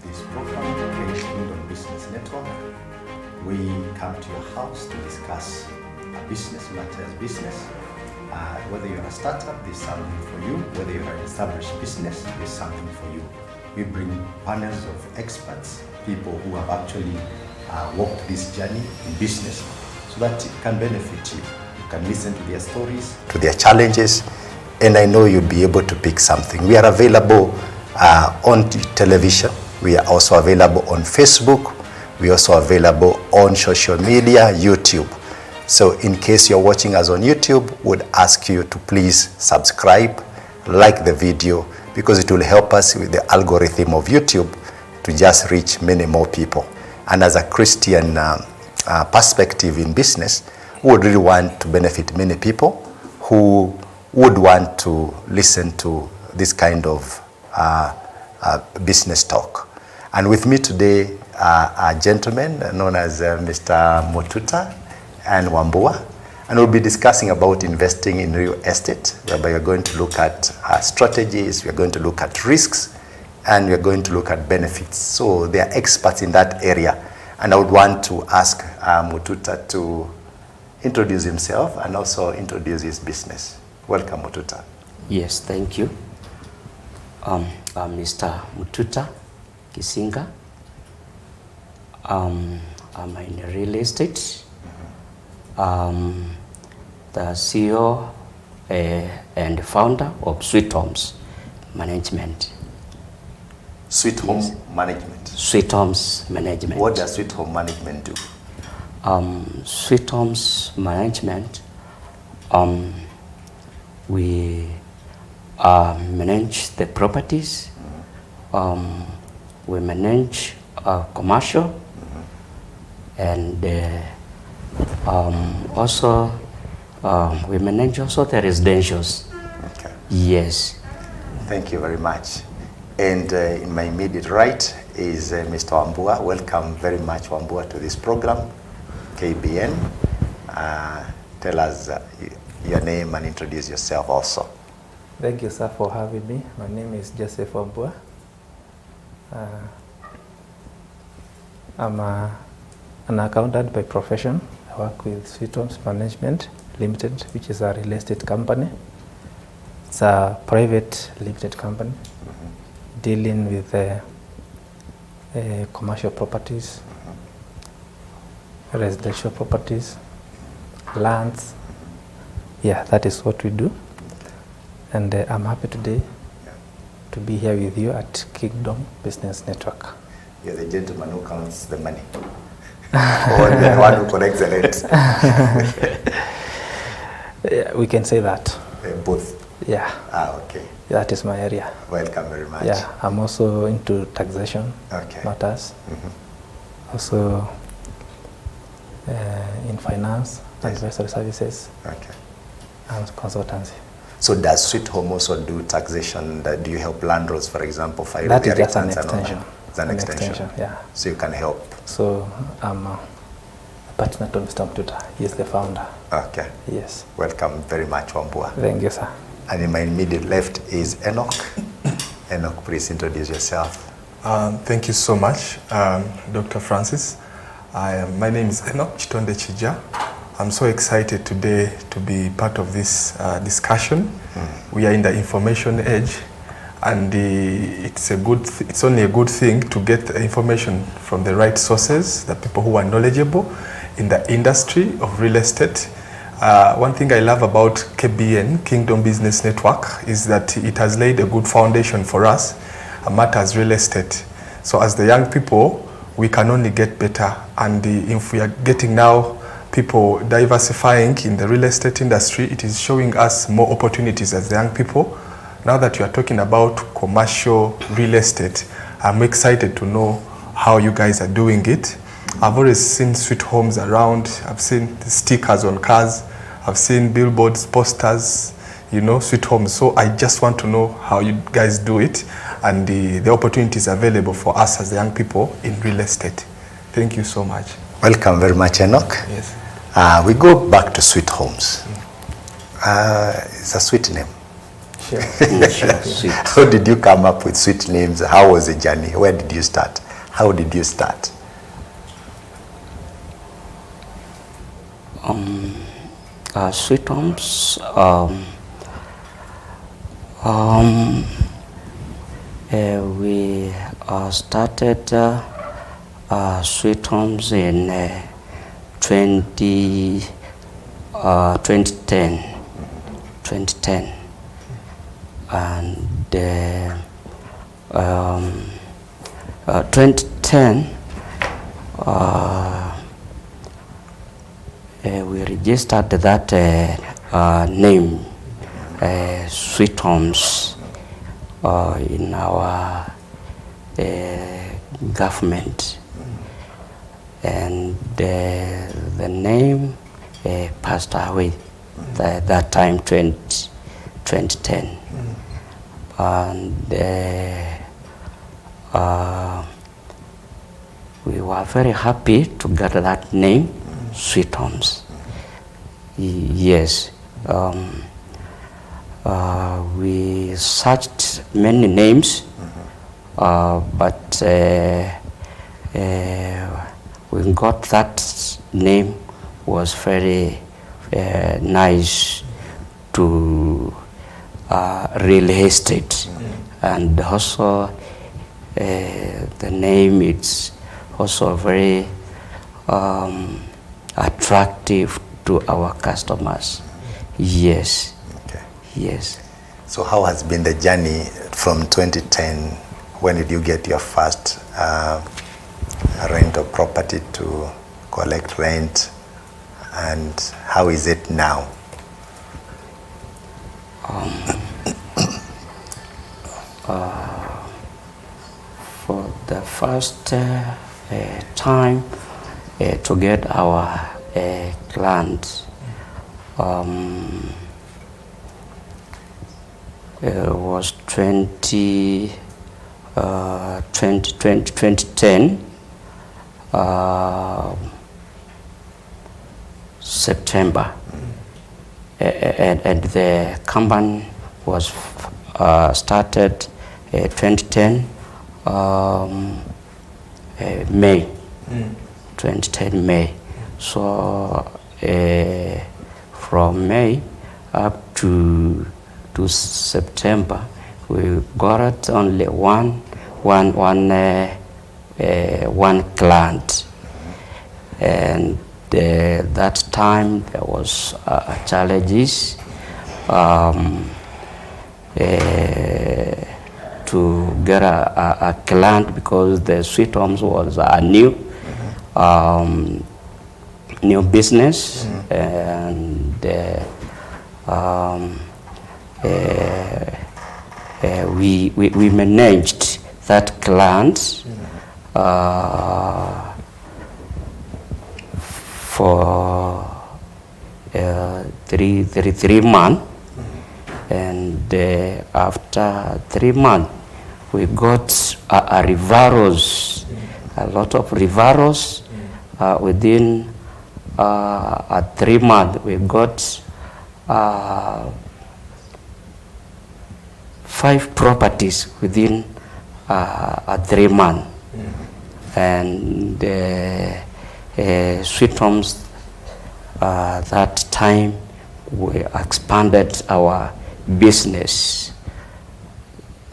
this program, Kingdom Business Network. We come to your house to discuss a business matters business. Whether you're a startup, there's something for you. Whether you're an established business, there's something for you. We bring panels of experts, people who have actually walked this journey in business so that it can benefit you. You can listen to their stories, to their challenges, and I know you'll be able to pick something. We are available on television. We are also available on Facebook. We are also available on social media, YouTube. So in case you're watching us on YouTube, would ask you to please subscribe, like the video, because it will help us with the algorithm of YouTube to just reach many more people. And as a Christian perspective in business, we would really want to benefit many people who would want to listen to this kind of business talk. And with me today are a gentleman known as Mr. Mututa and Wambua, and we'll be discussing about investing in real estate, whereby we're going to look at strategies, we're going to look at risks, and we're going to look at benefits. So they are experts in that area, and I would want to ask Mututa to introduce himself and also introduce his business. Welcome, Mututa. Yes, thank you. I'm Mr. Mututa Kisinga. I'm in real estate. The CEO and founder of Sweethomes Management. Sweethomes Management. Sweethomes Management. What does Sweethomes Management do? Sweethomes Management, we manage the properties. We manage commercial, and also we manage also the residentials. Okay. Yes. Thank you very much. And in my immediate right is Mr. Wambua. Welcome very much, Wambua, to this program, KBN. Tell us your name and introduce yourself also. Thank you, sir, for having me. My name is Joseph Wambua. I'm an accountant by profession. I work with Sweethomes Management Limited, which is a real estate company. It's a private limited company dealing with commercial properties, residential properties, lands. Yeah, that is what we do. And I'm happy today to be here with you at Kingdom Business Network. You're the gentleman who counts the money. Or the one who collects the rent. Yeah, we can say that. Both? Yeah. Okay. That is my area. Welcome very much. Yeah, I'm also into taxation matters. Also in finance, advisory services, and consultancy. So does Sweethomes also do taxation? Do you help landlords, for example, file that their is just an returns? extension. It's an extension. Yeah. So you can help. So I'm a partner to Mr. Mututa. He is the founder. Okay. Yes. Welcome very much, Wambua. Thank you, sir. And in my immediate left is Enoch. Enoch, please introduce yourself. Thank you so much, Dr. Francis. My name is Enoch Chitonde Chija. I'm so excited today to be part of this discussion. We are in the information age, and it's only a good thing to get information from the right sources, the people who are knowledgeable in the industry of real estate. One thing I love about KBN, Kingdom Business Network, is that it has laid a good foundation for us, matters real estate. So as the young people, we can only get better. And if we are getting now people diversifying in the real estate industry, it is showing us more opportunities as the young people. Now that you are talking about commercial real estate, I'm excited to know how you guys are doing it. I've always seen Sweethomes around. I've seen the stickers on cars. I've seen billboards, posters, Sweethomes. So I just want to know how you guys do it and the opportunities available for us as the young people in real estate. Thank you so much. Welcome very much, Enoch. Yes. We go back to Sweethomes. It's a sweet name. Sure. Sure, sweet. How did you come up with sweet names? How was the journey? Where did you start? How did you start? Sweethomes, we started Sweethomes in 2010, and 2010 we registered that name, Sweethomes, in our government, and the name passed away that time, 2010, and we were very happy to get that name, Sweethomes. Yes, we searched many names, but we got that name was very nice to real estate, and also the name is also very attractive to our customers. Yes. Okay. Yes. So how has been the journey from 2010? When did you get your first rental property to collect rent, and how is it now? For the first time to get our clients, was 2010, September, and the company was started 2010 May, 2010 May. So from May up to September, we got only one client, and that time there was challenges to get a client, because the Sweethomes was a new business, and we managed that client for 3 months, and after 3 months we got a referrals, a lot of referrals. Within 3 months we got 5 properties within 3 months, and Sweethomes that time we expanded our business.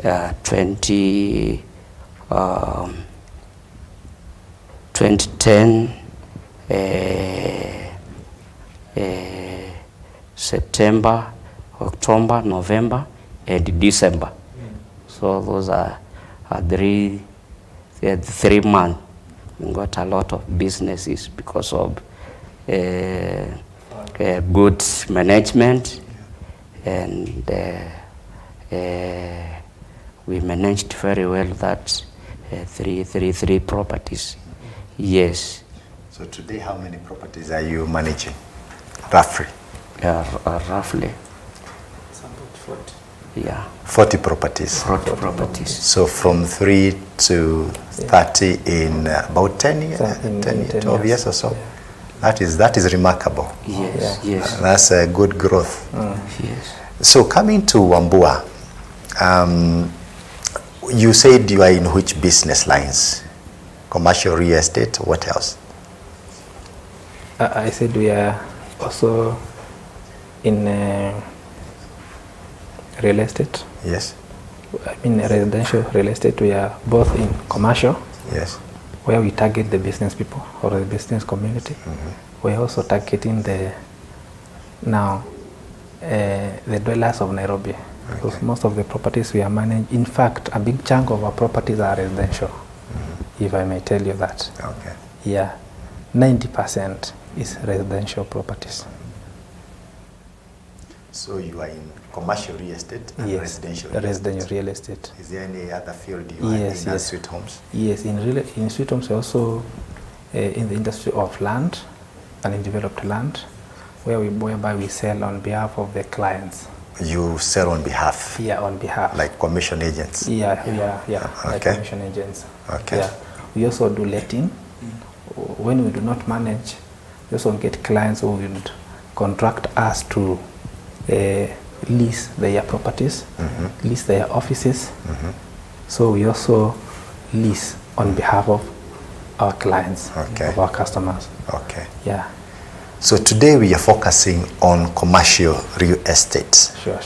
2010 September, October, November, and December. So those are 3 months. We got a lot of businesses because of good management, and we managed very well that three properties. Yes. So today, how many properties are you managing, roughly? Roughly. It's about 40. Yeah. 40 properties. 40 properties. So from 3 to 30 in about 10 years, 12 years or so. Yeah. That is remarkable. Yes. Yes. That's a good growth. Yes. So coming to Wambua, you said you are in which business lines? Commercial real estate, what else? I said we are also in real estate. Yes. I mean residential real estate. We are both in commercial. Yes. Where we target the business people or the business community. We're also targeting the dwellers of Nairobi. Because most of the properties we are managing, in fact, a big chunk of our properties are residential, if I may tell you that. Okay. Yeah, 90% is residential properties. So you are in commercial real estate and Yes, residential real estate. Is there any other field you are in as Sweethomes? Yes, in Sweethomes we're also in the industry of land and in developed land, whereby we sell on behalf of the clients. You sell on behalf? Yeah, on behalf. Like commission agents? Yeah, like Okay. commission agents. Okay. Yeah. We also do letting. When we do not manage, we also get clients who would contract us to lease their properties, lease their offices. So we also lease on behalf of our clients, of our customers. Okay. Yeah. So today we are focusing on commercial real estate. Sure.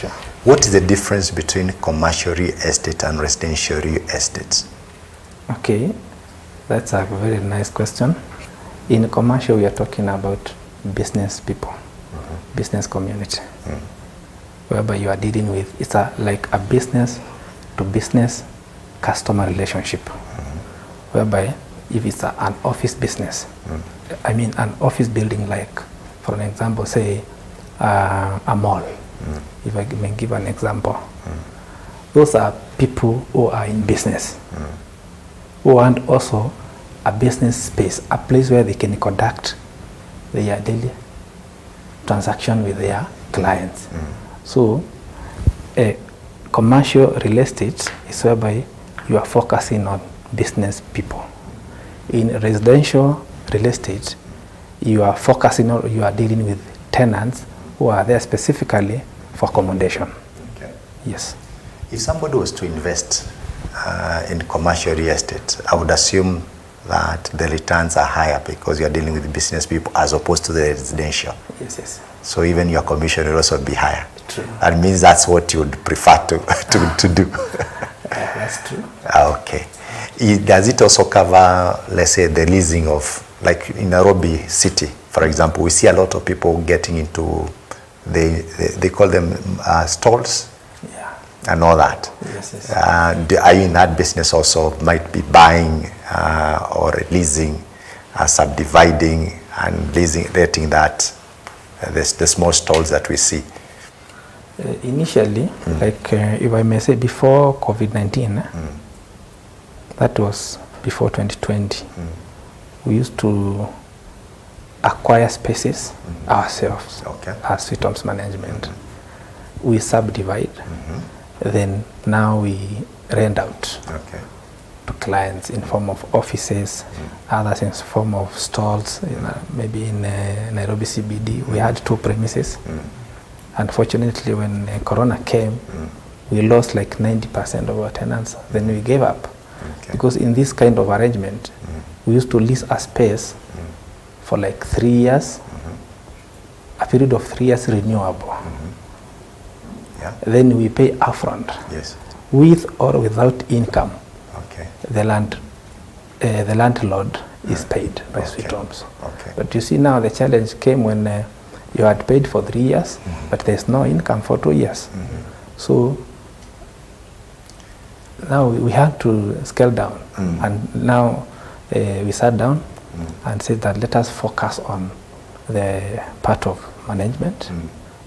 What is the difference between commercial real estate and residential real estate? Okay, that's a very nice question. In commercial, we are talking about business people, business community, whereby you are dealing with, it's like a business to business customer relationship, whereby if it's an office business, I mean an office building, like for an example, say a mall, if I may give an example, those are people who are in business, who want also a business space, a place where they can conduct their daily transaction with their clients. So a commercial real estate is whereby you are focusing on business people. In residential real estate, you are focusing on, you are dealing with tenants who are there specifically for accommodation. Okay. Yes. If somebody was to invest in commercial real estate, I would assume that the returns are higher because you are dealing with business people as opposed to the residential. Yes. So even your commission will also be higher. True. That means that's what you would prefer to do. That's true. Okay. Does it also cover, let's say, the leasing of, like in Nairobi city, for example, we see a lot of people getting into, they call them stalls and all that. Yes. Are you in that business also, might be buying or leasing, subdividing and letting that, the small stalls that we see? Initially, like if I may say, before COVID-19, that was before 2020, we used to acquire spaces ourselves as Sweethomes management. We subdivide, then now we rent out to clients in form of offices, others in form of stalls. Maybe in Nairobi CBD, we had 2 premises. Unfortunately, when Corona came, we lost like 90% of our tenants. Then we gave up. Because in this kind of arrangement, we used to lease a space for like 3 years, a period of 3 years renewable. Then we pay upfront, with or without income. The landlord is paid by Sweethomes. But you see now the challenge came when you had paid for 3 years, but there's no income for 2 years. So now we had to scale down, and now we sat down and said that let us focus on the part of management.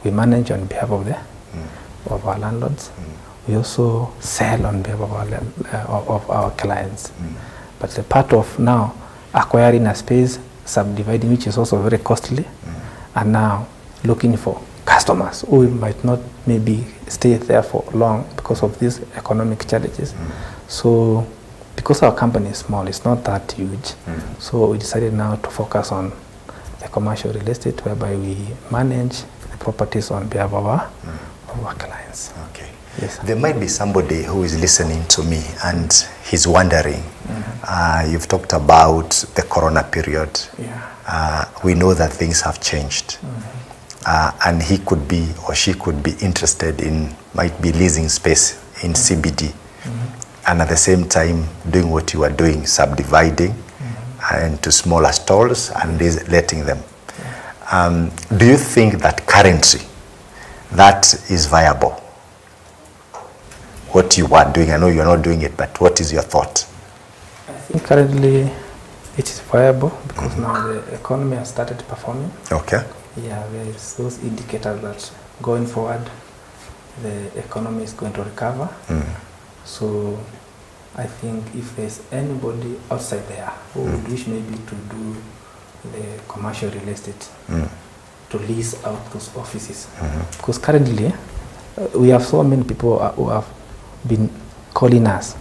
We manage on behalf of our landlords. We also sell on behalf of our clients. But the part of now acquiring a space, subdividing, which is also very costly, and now looking for customers who might not maybe stay there for long because of these economic challenges. So because our company is small, it's not that huge. So we decided now to focus on the commercial real estate, whereby we manage the properties on behalf of of our clients. Okay. Yes. There might be somebody who is listening to me and he's wondering, you've talked about the corona period. Yeah. We know that things have changed. And he could be or she could be interested in, might be leasing space in CBD. And at the same time doing what you are doing, subdividing into smaller stalls and letting them. Do you think that currently that is viable? What you are doing, I know you're not doing it, but what is your thought? I think currently it is viable because now the economy has started performing. Okay. Yeah, there is those indicators that going forward the economy is going to recover. So I think if there's anybody outside there who would wish maybe to do the commercial real estate, to lease out those offices, because currently we have so many people who have been calling us,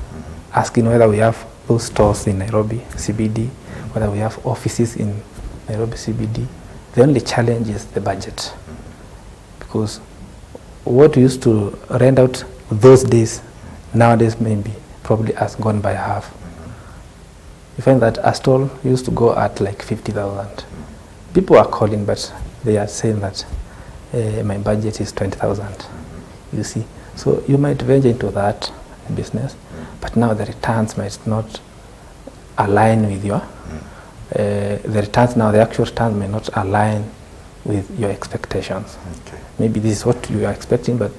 asking whether we have those stores in Nairobi CBD, whether we have offices in Nairobi CBD. The only challenge is the budget, because what we used to rent out those days, nowadays maybe probably has gone by half. You find that a stall used to go at like 50,000. People are calling, but they are saying that my budget is 20,000. You see, so you might venture into that business, but now the returns might not align with your the returns now, the actual returns may not align with your expectations. Okay. Maybe this is what you are expecting, but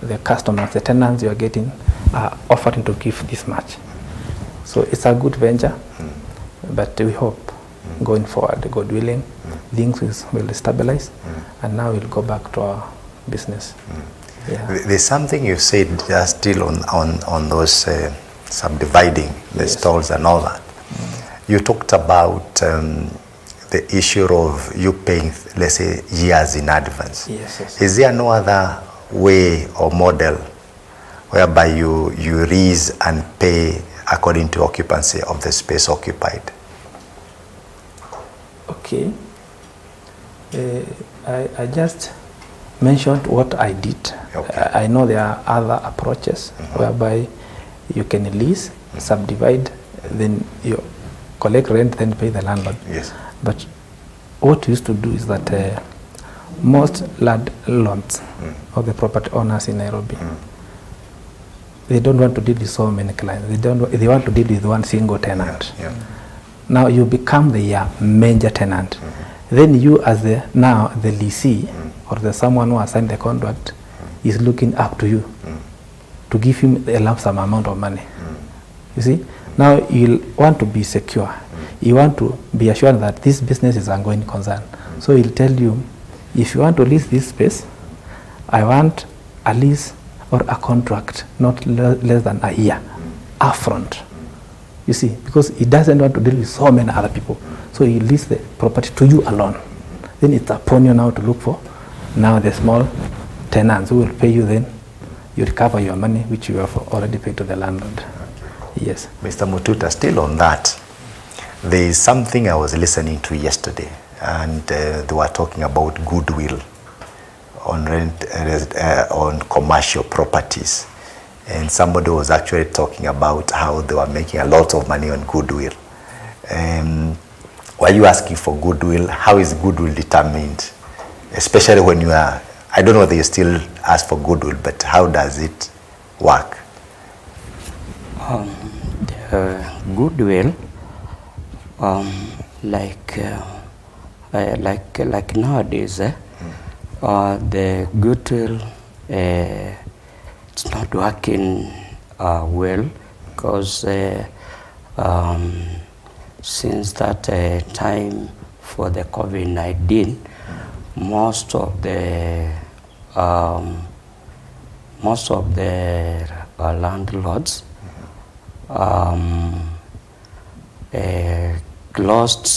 the customers, the tenants you are getting are offering to give this much. So it's a good venture, but we hope going forward, God willing, things will stabilize, and now we'll go back to our business. Yeah. There's something you said just still on those subdividing the stalls and all that. You talked about the issue of you paying, let's say, years in advance. Yes. Is there no other way or model whereby you lease and pay according to occupancy of the space occupied? Okay. I just mentioned what I did. Okay. I know there are other approaches whereby you can lease, subdivide, then you collect rent, then pay the landlord. Yes. But what we used to do is that most landlords or the property owners in Nairobi, they don't want to deal with so many clients. They want to deal with one single tenant. Yeah. Now you become the major tenant. Then you as the lessee or the someone who has signed the contract is looking up to you to give him a lump sum amount of money. You see? Now you want to be secure. You want to be assured that this business is an ongoing concern. So he'll tell you, if you want to lease this space, I want a lease or a contract not less than a year upfront. You see, because he doesn't want to deal with so many other people. So he leases the property to you alone. Then it's upon you now to look for now the small tenants who will pay you, then you recover your money which you have already paid to the landlord. Yes. Mr. Mututa, still on that, there is something I was listening to yesterday, and they were talking about goodwill on on commercial properties, and somebody was actually talking about how they were making a lot of money on goodwill. Were you asking for goodwill? How is goodwill determined? Especially when you are, I don't know whether you still ask for goodwill, but how does it work? The goodwill, like nowadays, the goodwill it's not working well, because since that time for the COVID-19, most of the landlords closed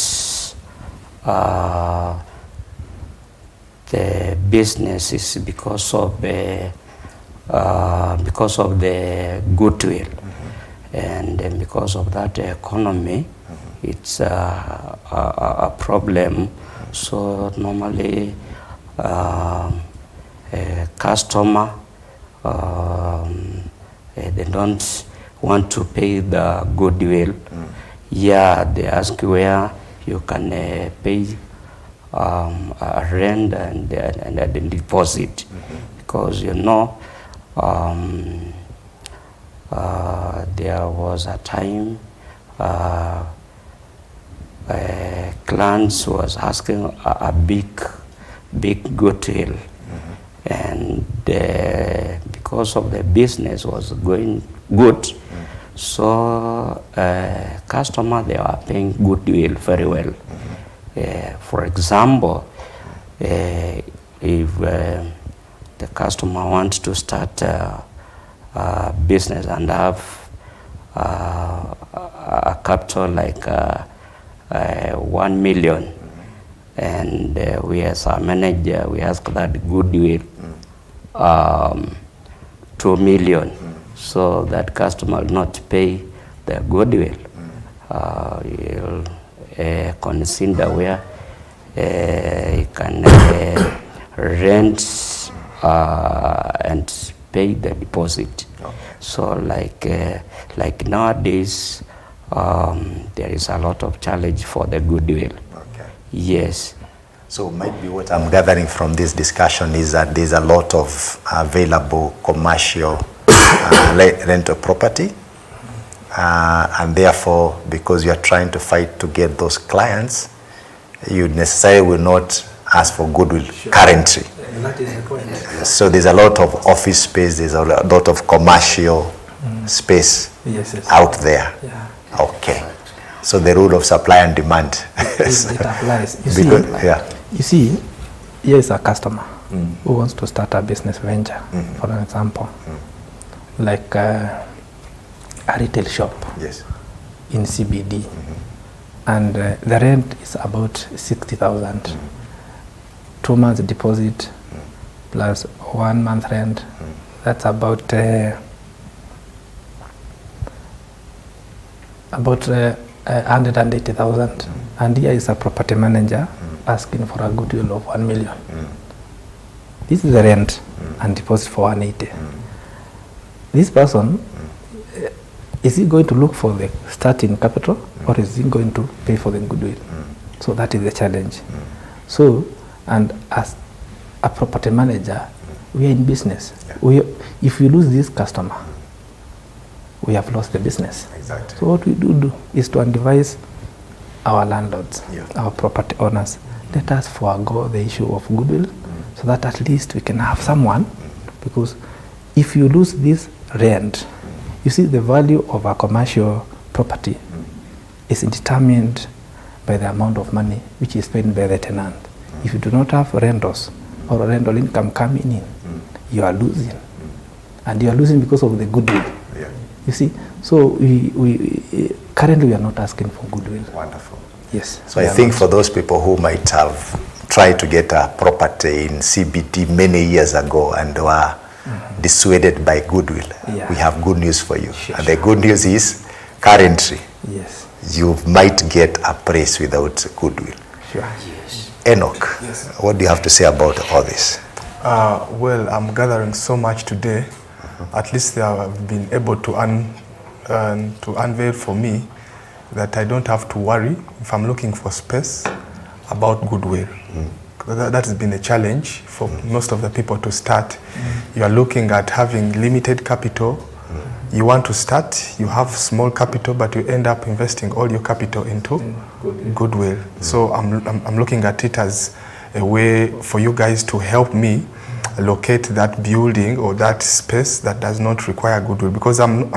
the businesses because of the goodwill, and then because of that economy, it's a problem. So normally a customer they don't want to pay the goodwill. Yeah, they ask where you can pay a rent and a deposit, because you know there was a time clients was asking a big goodwill, and because of the business was going good, so customer, they are paying goodwill very well. For example, if the customer wants to start a business and have a capital like 1 million, and we as a manager, we ask that goodwill 2 million, so that customer will not pay the goodwill. He'll consider where he can rent and pay the deposit. So like nowadays, there is a lot of challenge for the goodwill. Okay. Yes. So maybe what I'm gathering from this discussion is that there's a lot of available commercial rental property, and therefore, because you are trying to fight to get those clients, you necessarily will not ask for goodwill currently. And that is the point. So there's a lot of office space, there's a lot of commercial space out there. Yeah. Okay. So the rule of supply and demand. It applies. You see, here is a customer who wants to start a business venture, for an example, like a retail shop in CBD, and the rent is about 60,000. 2 months deposit plus 1 month rent. That's about 180,000. And here is a property manager asking for a goodwill of 1 million. This is the rent and deposit for 180. This person, is he going to look for the starting capital, or is he going to pay for the goodwill? So that is the challenge. So, and as a property manager, we are in business. If we lose this customer, we have lost the business. Exactly. So what we do is to advise our landlords, our property owners, let us forego the issue of goodwill, so that at least we can have someone, because if you lose this rent, you see the value of a commercial property is determined by the amount of money which is paid by the tenant. If you do not have rentals or rental income coming in, you are losing. And you are losing because of the goodwill. You see, so we currently we are not asking for goodwill. Wonderful. Yes. So I think for those people who might have tried to get a property in CBD many years ago and were dissuaded by goodwill, we have good news for you. And the good news is currently you might get a place without goodwill. Sure. Enoch, what do you have to say about all this? Well, I'm gathering so much today. At least they have been able to unveil for me that I don't have to worry if I'm looking for space about goodwill. That has been a challenge for most of the people to start. You are looking at having limited capital. You want to start, you have small capital, but you end up investing all your capital into goodwill. So I'm looking at it as a way for you guys to help me locate that building or that space that does not require goodwill, because I'm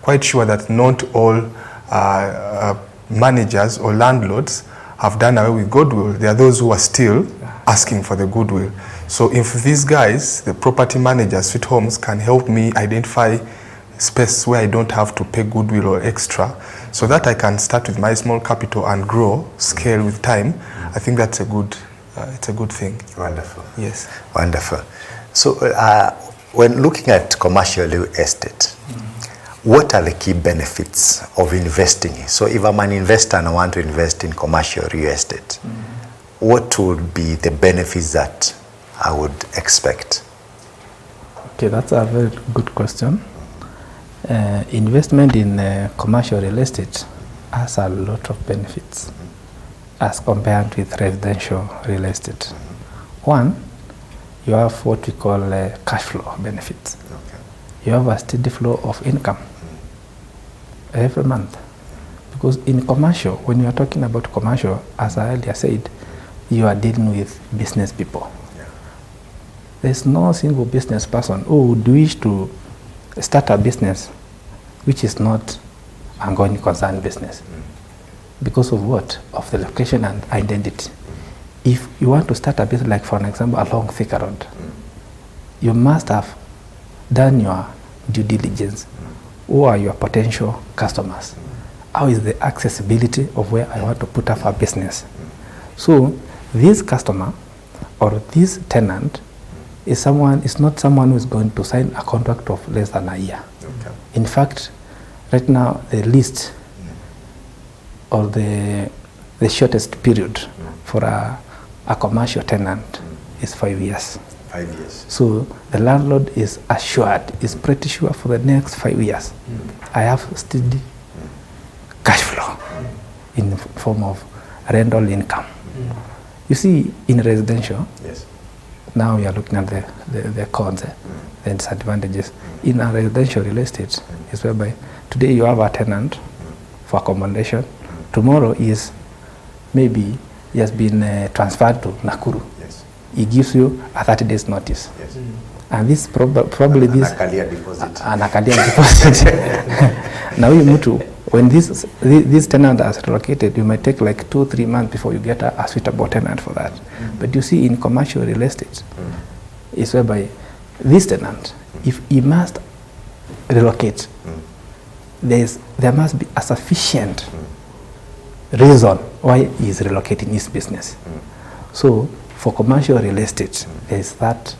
quite sure that not all managers or landlords have done away with goodwill. There are those who are still asking for the goodwill. So if these guys, the property managers, Sweethomes, can help me identify space where I don't have to pay goodwill or extra, so that I can start with my small capital and grow, scale with time, I think that's a good it's a good thing. Wonderful. Yes. Wonderful. So when looking at commercial real estate, what are the key benefits of investing? So if I'm an investor and I want to invest in commercial real estate, what would be the benefits that I would expect? Okay, that's a very good question. Investment in commercial real estate has a lot of benefits as compared with residential real estate. One, you have what we call cash flow benefits. Okay. You have a steady flow of income every month. Because in commercial, when you are talking about commercial, as I earlier said, you are dealing with business people. Yeah. There's no single business person who would wish to start a business which is not a going concern business. Because of what? Of the location and identity. If you want to start a business, like for an example, along Thika Road, you must have done your due diligence. Who are your potential customers? How is the accessibility of where I want to put up a business? So this customer or this tenant is not someone who is going to sign a contract of less than a year. Okay. In fact, right now the least or the shortest period for a commercial tenant is 5 years. 5 years. So the landlord is assured, is pretty sure for the next 5 years, I have steady cash flow in the form of rental income. You see, in residential, Yes. now we are looking at the cons, the disadvantages. In a residential real estate, is whereby today you have a tenant for accommodation, tomorrow is maybe he has been transferred to Nakuru. Yes. He gives you a 30 days notice. Yes. And this probably An this Akalia deposit. an Akalia deposit. Now you move to when this tenant is relocated, you might take like 2-3 months before you get a suitable tenant for that. But you see, in commercial real estate, is whereby this tenant, if he must relocate, there must be a sufficient reason why he is relocating his business. So for commercial real estate, there is that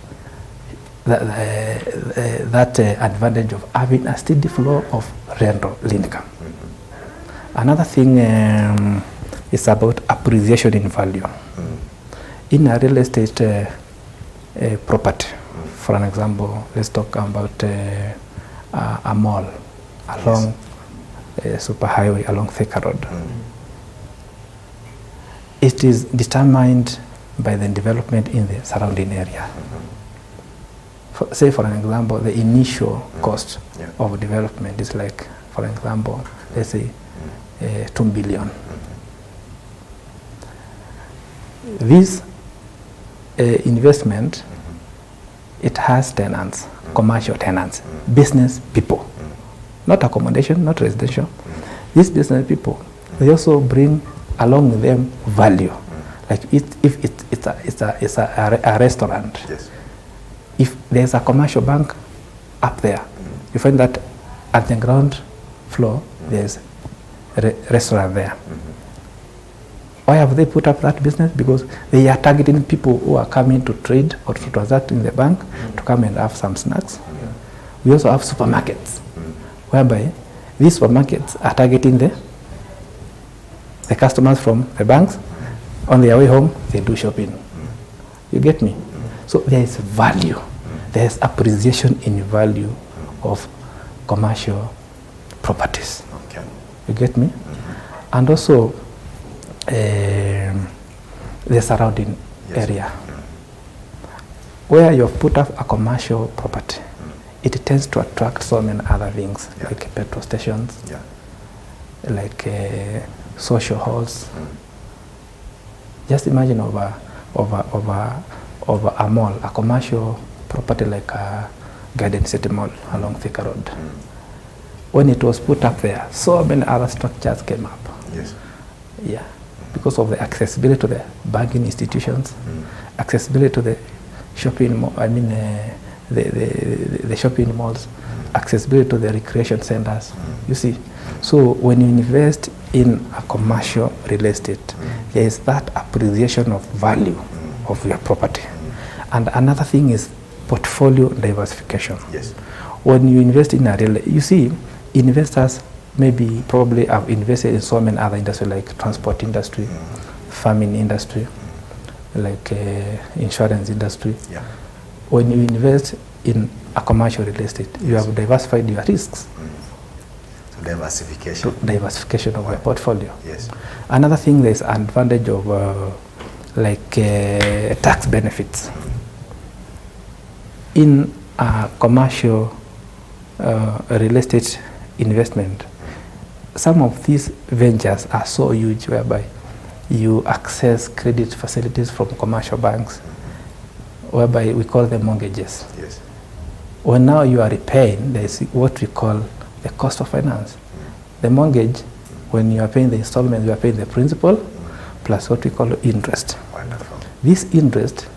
advantage of having a steady flow of rental income. Another thing is about appreciation in value. In a real estate property, for an example, let's talk about a mall along superhighway along Thika Road. It is determined by the development in the surrounding area. Say, for an example, the initial cost of development is like, for example, let's say 2 billion. This investment, it has tenants, commercial tenants, business people, not accommodation, not residential. These business people, they also bring along with them value. Like if it's a restaurant, Yes. if there's a commercial bank up there, you find that at the ground floor there's a restaurant there. Why have they put up that business? Because they are targeting people who are coming to trade or to transact in the bank to come and have some snacks. We also have supermarkets, whereby these supermarkets are targeting the customers from the banks. On their way home, they do shopping. You get me? So there is value. There is appreciation in value of commercial properties. Okay. You get me? And also the surrounding area. Where you've put up a commercial property, it tends to attract so many other things, like petrol stations, like social halls. Just imagine over a mall, a commercial property like a Garden City Mall along Thika Road. When it was put up there, so many other structures came up. Yes. Yeah, because of the accessibility to the banking institutions, accessibility to the shopping mall, the shopping malls, accessibility to the recreation centers. You see, so when you invest in a commercial real estate, there is that appreciation of value of your property. And another thing is portfolio diversification. Yes. When you invest in a real, you see, investors probably have invested in so many other industries like transport industry, farming industry, like insurance industry. Yeah. When you invest in a commercial real estate. You have diversified your risks. So diversification. Diversification of your portfolio. Yes. Another thing, there's an advantage of tax benefits. In a commercial real estate investment, some of these ventures are so huge whereby you access credit facilities from commercial banks, whereby we call them mortgages. Yes. When now you are repaying, there is what we call the cost of finance. The mortgage, when you are paying the installments, you are paying the principal plus what we call interest. Wonderful. This interest,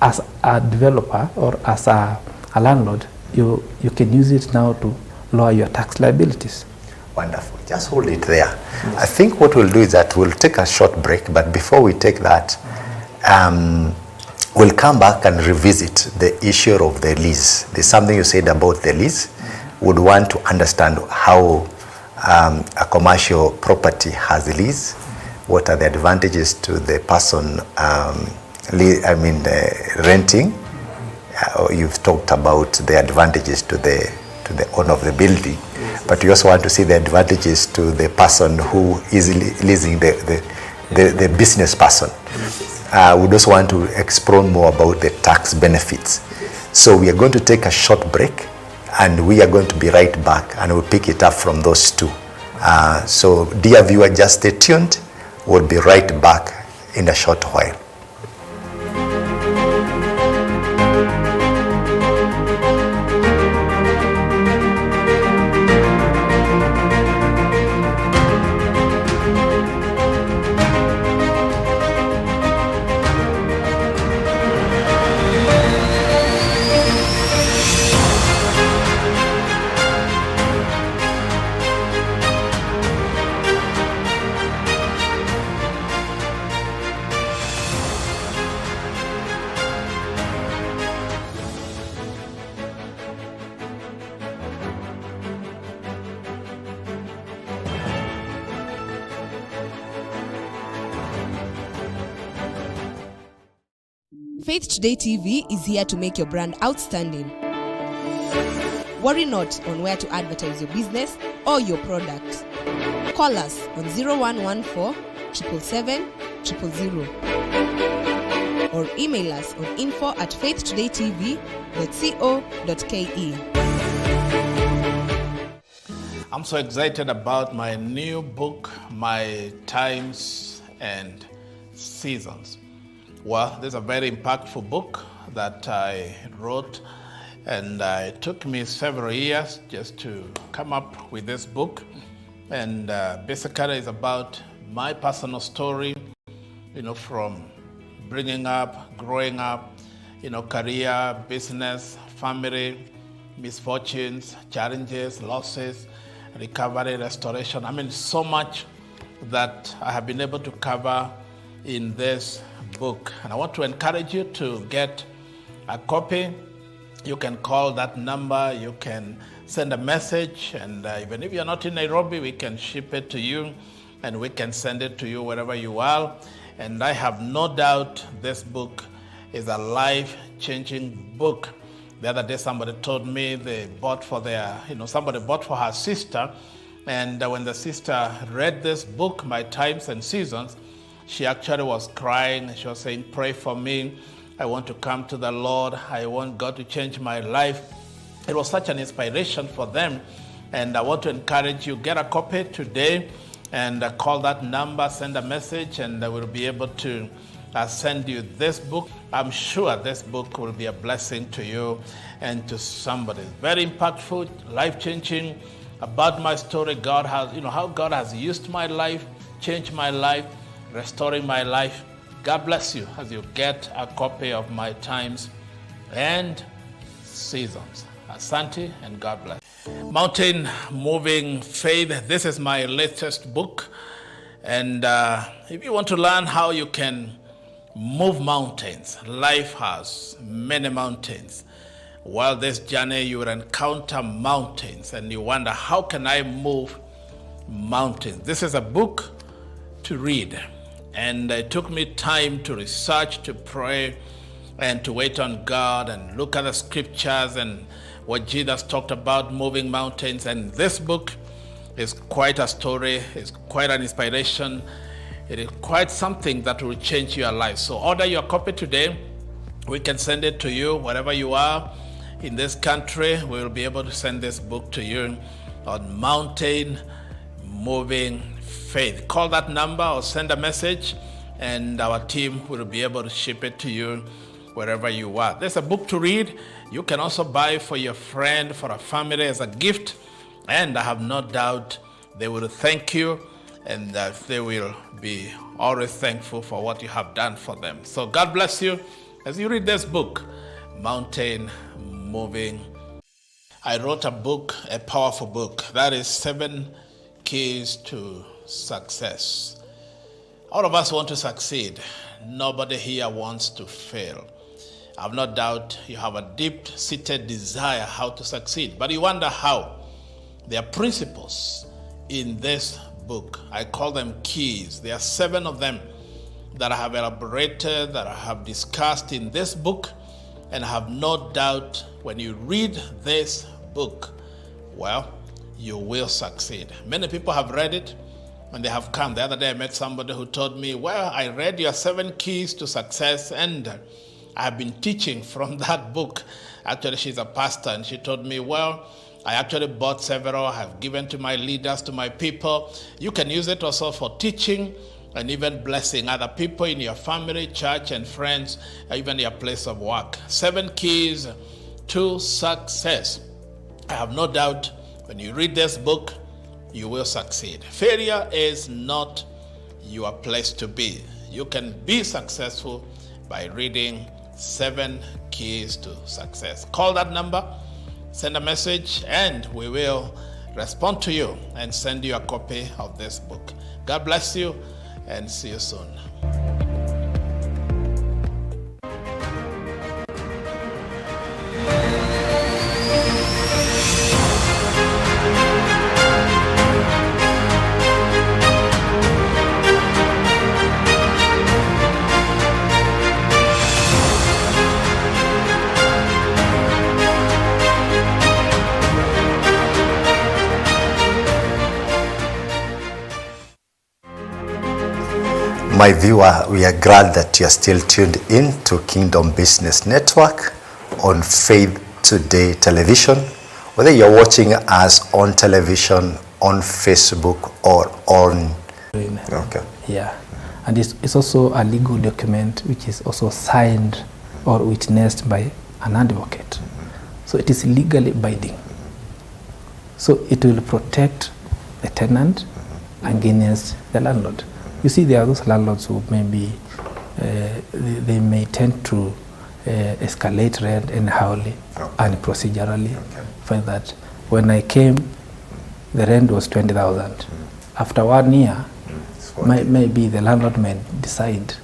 as a developer or as a landlord, you can use it now to lower your tax liabilities. Wonderful. Just hold it there. I think what we'll do is that we'll take a short break, but before we take that, we'll come back and revisit the issue of the lease. There's something you said about the lease. Would want to understand how a commercial property has a lease. What are the advantages to the person renting? You've talked about the advantages to the owner of the building, but you also want to see the advantages to the person who is leasing, the business person. We'd also want to explore more about the tax benefits. So we are going to take a short break, and we are going to be right back, and we'll pick it up from those two. So dear viewer, just stay tuned. We'll be right back in a short while. Faith Today TV is here to make your brand outstanding. Worry not on where to advertise your business or your product. Call us on 0114 777 000 or email us on info@faithtodaytv.co.ke. I'm so excited about my new book, My Times and Seasons. Well, this is a very impactful book that I wrote, and it took me several years just to come up with this book. And basically it's about my personal story, from bringing up, growing up, career, business, family, misfortunes, challenges, losses, recovery, restoration. So much that I have been able to cover in this book. And I want to encourage you to get a copy. You can call that number, you can send a message, and even if you're not in Nairobi, we can ship it to you and we can send it to you wherever you are. And I have no doubt this book is a life-changing book. The other day somebody told me they bought for somebody bought for her sister, and when the sister read this book, My Times and Seasons, she actually was crying. She was saying, pray for me. I want to come to the Lord. I want God to change my life. It was such an inspiration for them. And I want to encourage you, get a copy today and call that number, send a message, and I will be able to send you this book. I'm sure this book will be a blessing to you and to somebody. Very impactful, life-changing, about my story. God has, how God has used my life, changed my life, restoring my life. God bless you as you get a copy of My Times and Seasons. Asante, and God bless. Mountain Moving Faith. This is my latest book. And if you want to learn how you can move mountains, life has many mountains. While this journey, you will encounter mountains and you wonder, how can I move mountains? This is a book to read. And it took me time to research, to pray, and to wait on God and look at the scriptures and what Jesus talked about, moving mountains. And this book is quite a story, it's quite an inspiration. It is quite something that will change your life. So order your copy today. We can send it to you wherever you are in this country. We will be able to send this book to you on mountain moving faith. Call that number or send a message, and our team will be able to ship it to you wherever you are. There's a book to read. You can also buy for your friend, for a family as a gift, and I have no doubt they will thank you, and they will be always thankful for what you have done for them. So God bless you as you read this book, Mountain Moving. I wrote a book, a powerful book, that is 7 Keys to Success. All of us want to succeed. Nobody here wants to fail. I have no doubt you have a deep-seated desire how to succeed, but you wonder how. There are principles in this book. I call them keys. There are 7 of them that I have elaborated, that I have discussed in this book, and I have no doubt when you read this book, well, you will succeed. Many people have read it and they have come. The other day I met somebody who told me, well, I read your 7 keys to success and I have been teaching from that book. Actually, she's a pastor, and she told me, well, I actually bought several, I have given to my leaders, to my people. You can use it also for teaching and even blessing other people in your family, church, and friends, even your place of work. 7 keys to success. I have no doubt when you read this book, you will succeed. Failure is not your place to be. You can be successful by reading 7 keys to success. Call that number, send a message, and we will respond to you and send you a copy of this book. God bless you, and see you soon. My viewer, we are glad that you are still tuned in to Kingdom Business Network on Faith Today Television. Whether you're watching us on television, on Facebook, or on... Okay. Yeah, and it's also a legal document which is also signed or witnessed by an advocate. So it is legally binding. So it will protect the tenant against the landlord. You see, there are those landlords who maybe they may tend to escalate rent anyhowly and procedurally. Find that when I came, the rent was 20,000. After 1 year, maybe the landlord may decide,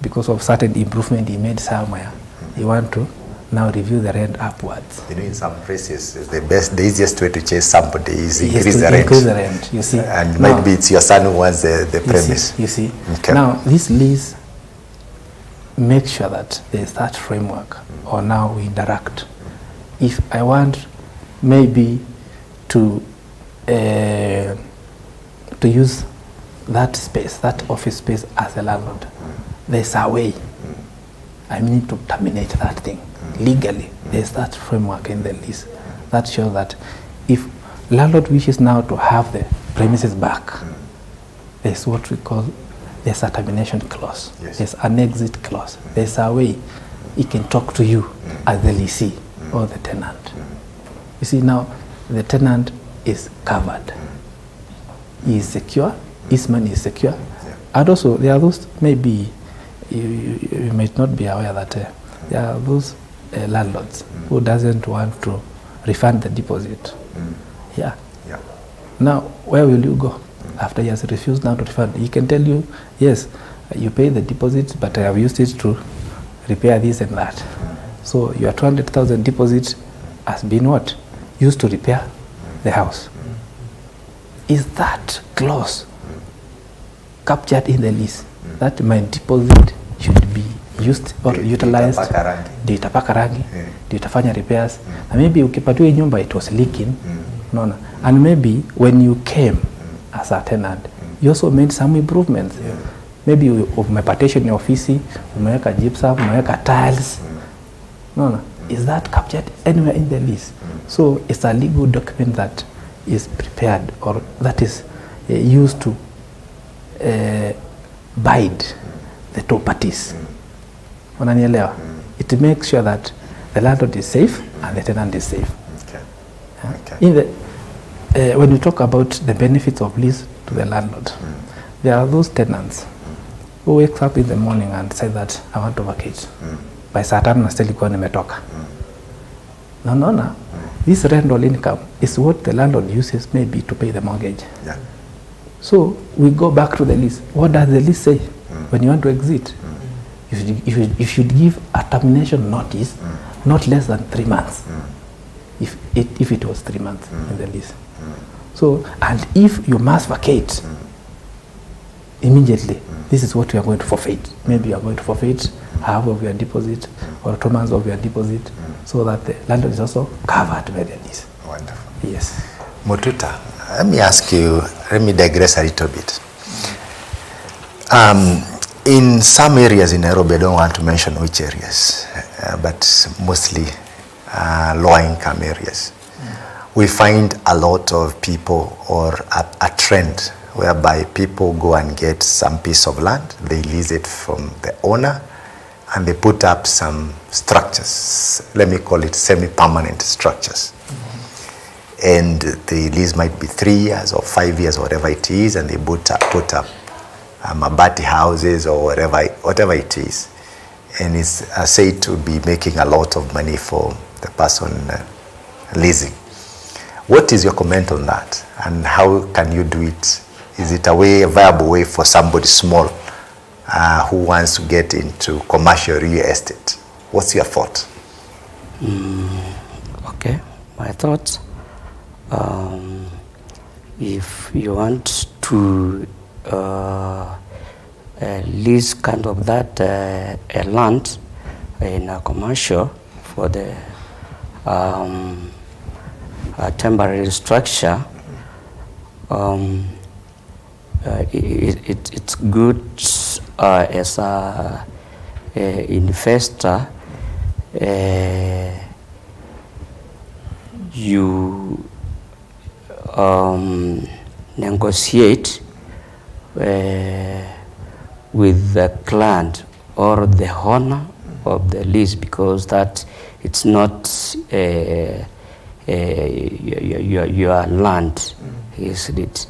because of certain improvement he made somewhere, he want to now review the rent upwards. You know, in some places, the easiest way to chase somebody is increase the rent. Increase the rent, you see. And now, maybe it's your son who wants the premise. You see. Okay. Now, this lease makes sure that there is that framework, or now we interact. If I want maybe to use that space, that office space as a landlord, there's a way. I need to terminate that thing legally. There's that framework in the lease that shows that if landlord wishes now to have the premises back, there's what we call, there's a termination clause. Yes. There's an exit clause. There's a way he can talk to you as the leasee or the tenant. You see, now the tenant is covered. He is secure. His money is secure. And also there are those, maybe you might not be aware that there are those landlords who doesn't want to refund the deposit. Yeah. Now, where will you go after he has refused now to refund? He can tell you, yes, you pay the deposit, but I have used it to repair this and that. So your 200,000 deposit has been what? Used to repair the house. Is that clause captured in the lease? That my deposit should be used or utilized, itapaka rangi. ndio itapaka rangi, ndio itafanya repairs. Na maybe ukipatiwa nyumba it was leaking, unaona, and maybe when you came as a tenant, you also made some improvements. Maybe umepartition ya ofisi, umeweka gypsum, umeweka tiles, unaona. Is that captured anywhere in the lease? So it's a legal document that is prepared or that is used to bind the two parties. Unanielewa? It makes sure that the landlord is safe and the tenant is safe. Okay. In the, when you talk about the benefits of lease to the landlord, there are those tenants who wakes up in the morning and say that I want to vacate. By saa tano na still ikuwa nimetoka. Naona, this rental income is what the landlord uses maybe to pay the mortgage. Yeah. So we go back to the lease. What does the lease say when you want to exit? You should give a termination notice not less than 3 months. If it was 3 months in the lease. So, and if you must vacate immediately, this is what you are going to forfeit. Maybe you are going to forfeit half of your deposit or 2 months of your deposit, so that the landlord is also covered by the lease. Wonderful. Yes. Mututa, let me ask you, let me digress a little bit. In some areas in Nairobi, I don't want to mention which areas, but mostly lower income areas, we find a lot of people or a trend whereby people go and get some piece of land, they lease it from the owner, and they put up some structures, let me call it semi-permanent structures. And the lease might be 3 years or 5 years, whatever it is, and they put up mabati houses or whatever it is. And it's said to be making a lot of money for the person leasing. What is your comment on that? And how can you do it? Is it a viable way for somebody small who wants to get into commercial real estate? What's your thought? Okay, my thoughts. If you want to lease kind of that a land in a commercial for the temporary structure, it's good as a investor. You negotiate with the client or the owner of the lease, because that it's not your land, is it?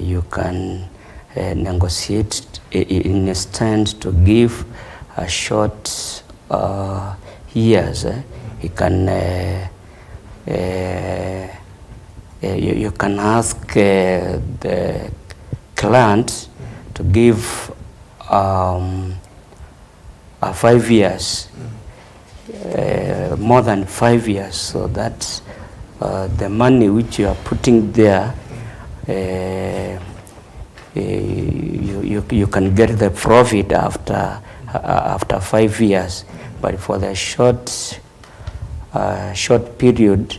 You can negotiate in a stand to give a short years. You can you can ask the client to give 5 years, more than 5 years, so that the money which you are putting there, you can get the profit after 5 years. But for the short period,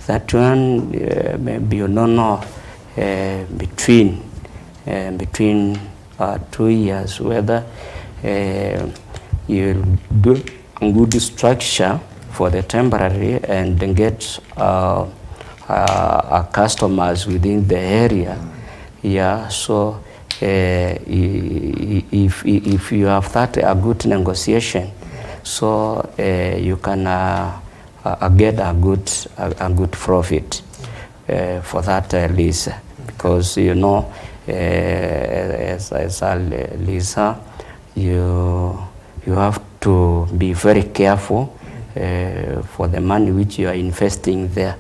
that one maybe you don't know between 2 years whether you'll build a good structure for the temporary and then get customers within the area. Yeah, so if you have that a good negotiation, so you can get a good profit for that lease, because you know as a leaser you have to be very careful for the money which you are investing there.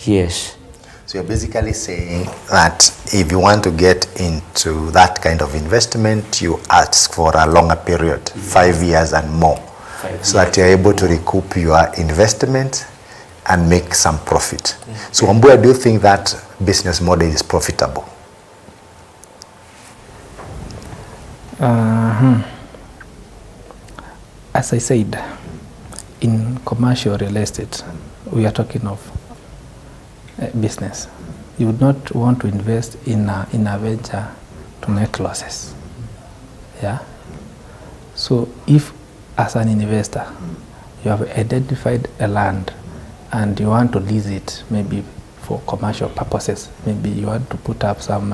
Yes. So you're basically saying that if you want to get into that kind of investment, you ask for a longer period, 5 years and more, so that you're able to recoup your investment and make some profit. So Wambua, do you think that business model is profitable? as I said, in commercial real estate, we are talking of business. You would not want to invest in a venture to make losses. Yeah. So if, as an investor, you have identified a land and you want to lease it, maybe for commercial purposes, maybe you want to put up some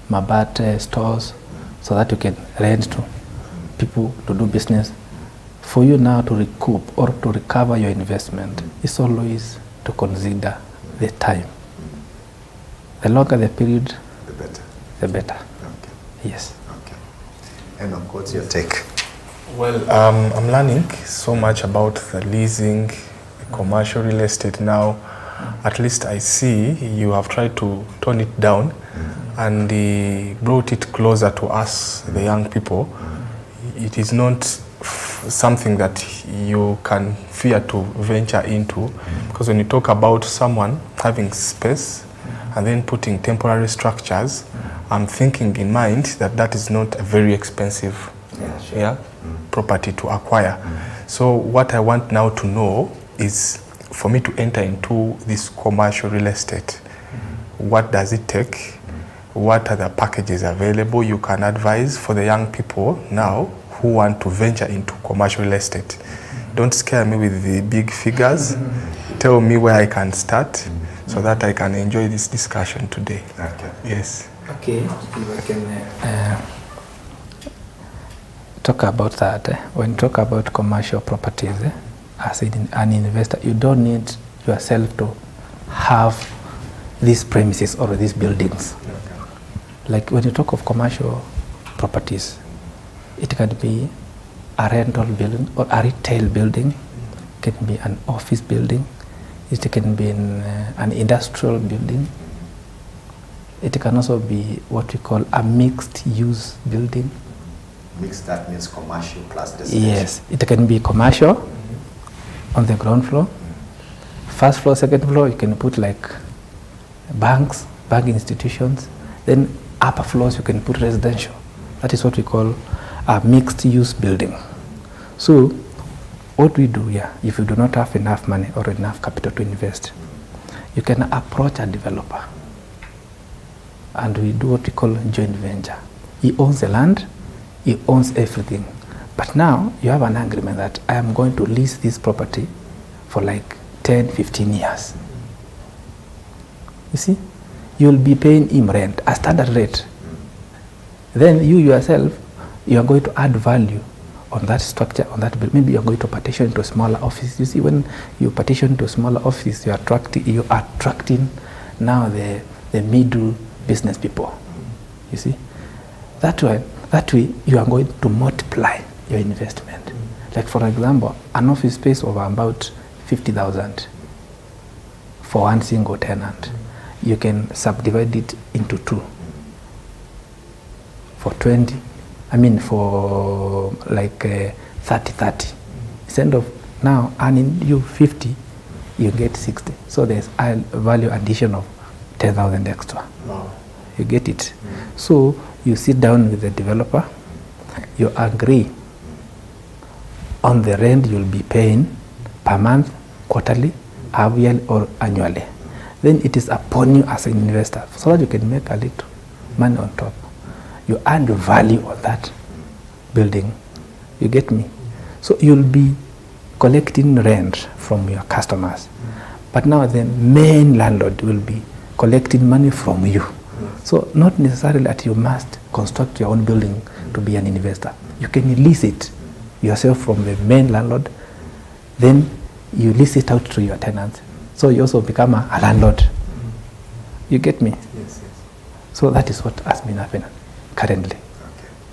Mabat stores so that you can rent to people to do business. For you now to recoup or to recover your investment, is always to consider the time. The longer the period, The better. the better. Okay. Yes. Okay. And what's your take? Well, I'm learning so much about the leasing, the commercial real estate now. At least I see you have tried to tone it down and brought it closer to us, the young people. It is not something that you can fear to venture into, because when you talk about someone having space and then putting temporary structures, I'm thinking in mind that that is not a very expensive property to acquire. So what I want now to know is for me to enter into this commercial real estate. What does it take? What are the packages available you can advise for the young people now who want to venture into commercial real estate? Don't scare me with the big figures. Tell me where I can start so that I can enjoy this discussion today. Okay. Yes. Okay, if I can talk about that. When you talk about commercial properties, as an investor, you don't need yourself to have these premises or these buildings. Like when you talk of commercial properties, it can be a rental building or a retail building, it can be an office building, it can be an industrial building, it can also be what we call a mixed use building. Mixed, that means commercial plus residential. Yes, it can be commercial on the ground floor. First floor, second floor, you can put like banks, bank institutions. Then upper floors, you can put residential. That is what we call a mixed use building. So what we do here, if you do not have enough money or enough capital to invest, you can approach a developer and we do what we call joint venture. He owns the land, he owns everything. But now you have an agreement that I am going to lease this property for like 10, 15 years. You see, you'll be paying him rent, a standard rate. Then you yourself, you are going to add value on that structure, on that building. Maybe you are going to partition into a smaller office. You see, when you partition into a smaller office, you are attracting now the middle business people. You see, that way you are going to multiply your investment. Like for example, an office space of about 50,000 for one single tenant. You can subdivide it into two for 20. I mean for like 30. Instead of now earning you 50, you get 60. So there's a value addition of 10,000 extra. Wow. You get it. So you sit down with the developer, you agree on the rent you'll be paying per month, quarterly, half-yearly or annually. Then it is upon you as an investor so that you can make a little money on top. You add value on that building. You get me? So you'll be collecting rent from your customers. But now the main landlord will be collecting money from you. So not necessarily that you must construct your own building to be an investor. You can lease it yourself from the main landlord, then you lease it out to your tenants. So you also become a landlord. You get me? Yes. So that is what has been happening currently.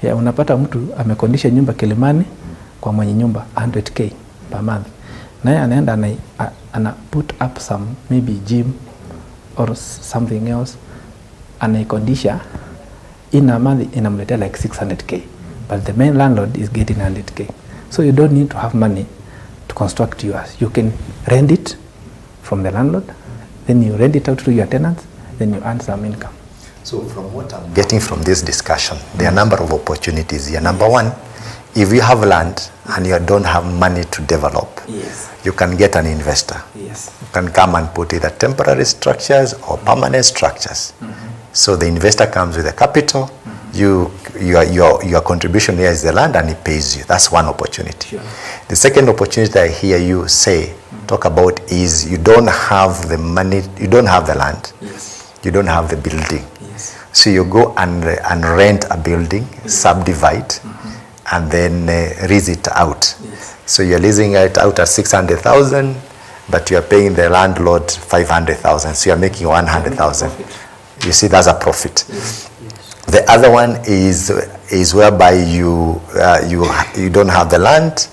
Yeah, unapata mtu amekondisha nyumba Kilimani kwa mwenye nyumba 100k per month. Naye anaenda ana put up some maybe gym or something else, anaikondisha in a month inamletea like 600k, but the main landlord is getting 100k. So you don't need to have money to construct yours. You can rent it from the landlord, then you rent it out to your tenants, then you earn some income. So from what I'm getting from this discussion, there are a number of opportunities here. Number one, If you have land and you don't have money to develop, Yes. you can get an investor. Yes. You can come and put either temporary structures or permanent structures. So the investor comes with the capital, your contribution here is the land, and he pays you. That's one opportunity. Sure. The second opportunity I hear you say, talk about, is you don't have the money, you don't have the land, Yes. you don't have the building. Yes. So you go and rent a building, subdivide, and then lease it out. Yes. So you're leasing it out at 600,000, but you're paying the landlord 500,000. So you're making 100,000. You see, that's a profit. Yes. The other one is whereby you don't have the land,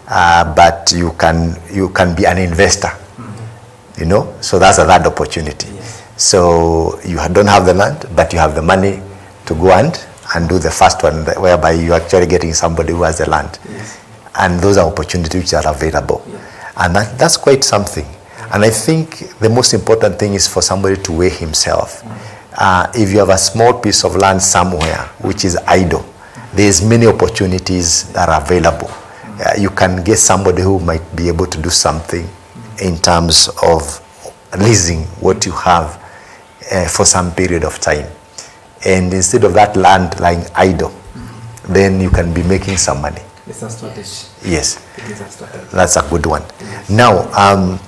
but you can be an investor. You know, so that's a third opportunity. Yes. So you don't have the land, but you have the money to go and do the first one, whereby you're actually getting somebody who has the land. Yes. And those are opportunities which are available. Yeah. And that's quite something. And I think the most important thing is for somebody to weigh himself. If you have a small piece of land somewhere which is idle, there's many opportunities that are available. You can get somebody who might be able to do something in terms of leasing what you have for some period of time. And instead of that land lying idle, then you can be making some money. It's a strategy. Yes, It is a strategy. that's a good one. Now,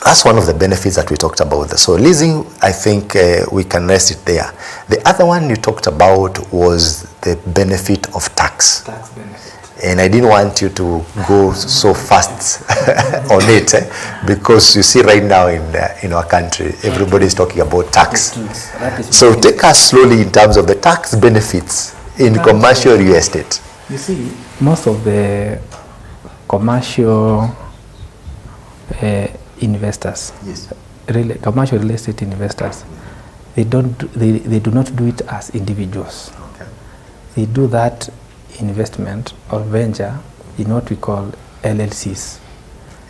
that's one of the benefits that we talked about. So leasing, I think we can rest it there. The other one you talked about was the benefit of tax. Tax benefit. And I didn't want you to go so fast on it, because you see right now in our country, everybody is talking about tax. That is So take us slowly in terms of the tax benefits in commercial real estate. You see, most of the commercial investors, Yes. commercial real estate investors, they do not do it as individuals. Okay. They do that investment or venture in what we call LLCs.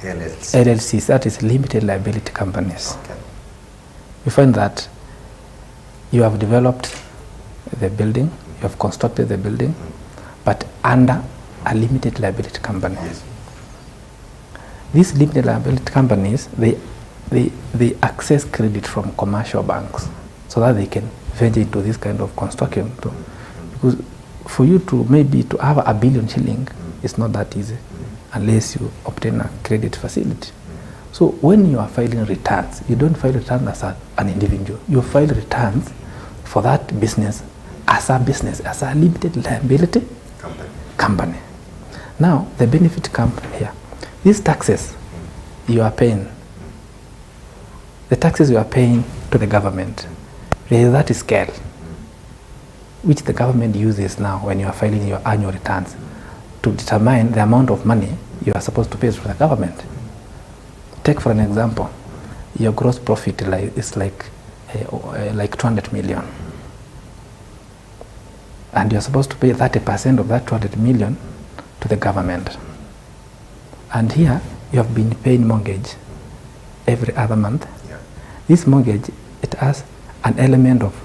LLCs, that is limited liability companies. Okay. You find that you have developed the building, you have constructed the building, but under a limited liability company. Yes. These limited liability companies, they access credit from commercial banks so that they can venture into this kind of construction too. Because for you to have a billion shilling, it's not that easy unless you obtain a credit facility. So when you are filing returns, you don't file returns as an individual. You file returns for that business, as a limited liability company. Now, the benefit comes here. These taxes you are paying, the taxes you are paying to the government, there is that scale which the government uses now when you are filing your annual returns to determine the amount of money you are supposed to pay to the government. Take for an example, your gross profit is like 200 million. And you are supposed to pay 30% of that 200 million to the government. And here, you have been paying mortgage every other month. Yeah. This mortgage, it has an element of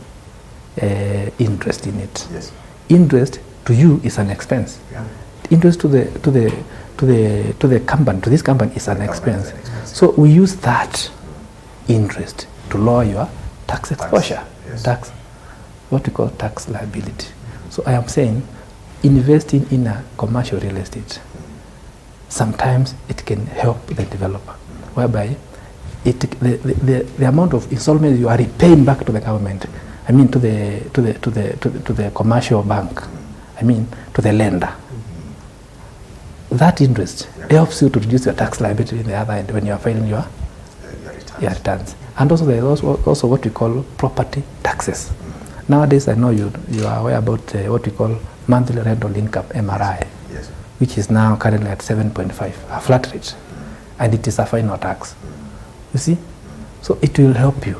interest in it. Yes. Interest to you is an expense. Yeah. Interest to the company, to this company, is an expense. So we use that interest to lower your tax exposure, Yes. what we call tax liability. So I am saying, investing in a commercial real estate, sometimes it can help the developer, whereby the amount of installments you are repaying back to the government, I mean to the commercial bank, I mean to the lender. That interest helps you to reduce your tax liability in the other end when you are filing your returns. And also there is also what we call property taxes. Nowadays, I know you are aware about what we call monthly rental income, MRI, Yes. which is now currently at 7.5, a flat rate, and it is a final tax. You see? So it will help you,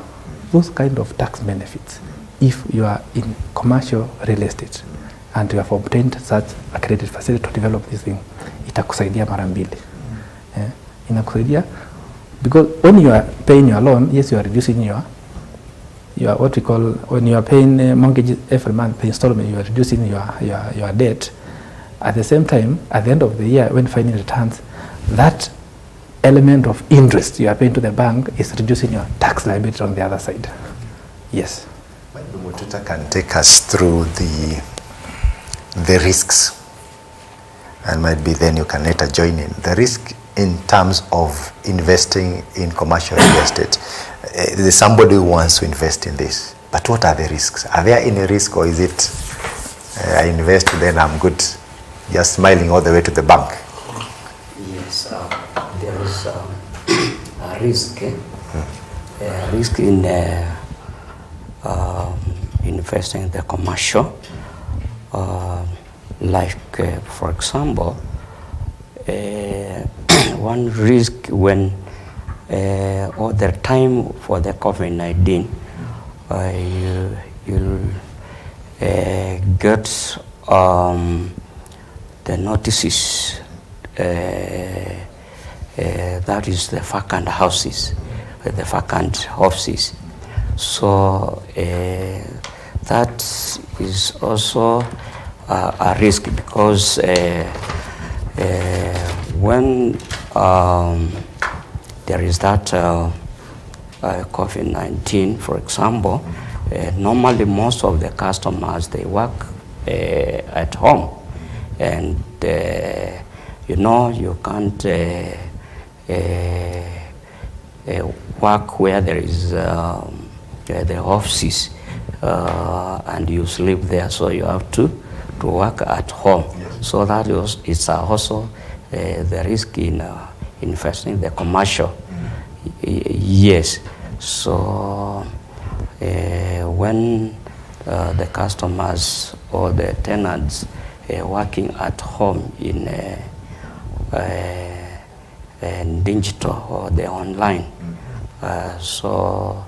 those kind of tax benefits, if you are in commercial real estate and you have obtained such a credit facility to develop this thing, itakusaidia mara mbili. Inakusaidia because when you are paying your loan, yes, you are reducing your what we call, when you are paying mortgages every month, the installment, you are reducing your debt, At the same time, at the end of the year, when filing returns, that element of interest you are paying to the bank is reducing your tax liability on the other side. Yes. Maybe Mututa can take us through the risks, and maybe then you can later join in. The risk in terms of investing in commercial real estate. There's somebody who wants to invest in this, but what are the risks? Are there any risk, or is it I invest, then I'm good, just smiling all the way to the bank? Yes, there is a risk. A risk in investing in the commercial. For example, one risk when all the time for the COVID-19, you'll get the notices, that is the vacant houses, the vacant offices. So that is also a risk, because when there is that COVID-19, for example, normally most of the customers, they work at home, and you can't work where there is the offices, and you sleep there, so you have to work at home. Yes. So that is also the risk in investing in the commercial. Yes. So when the customers or the tenants working at home in digital or the online, so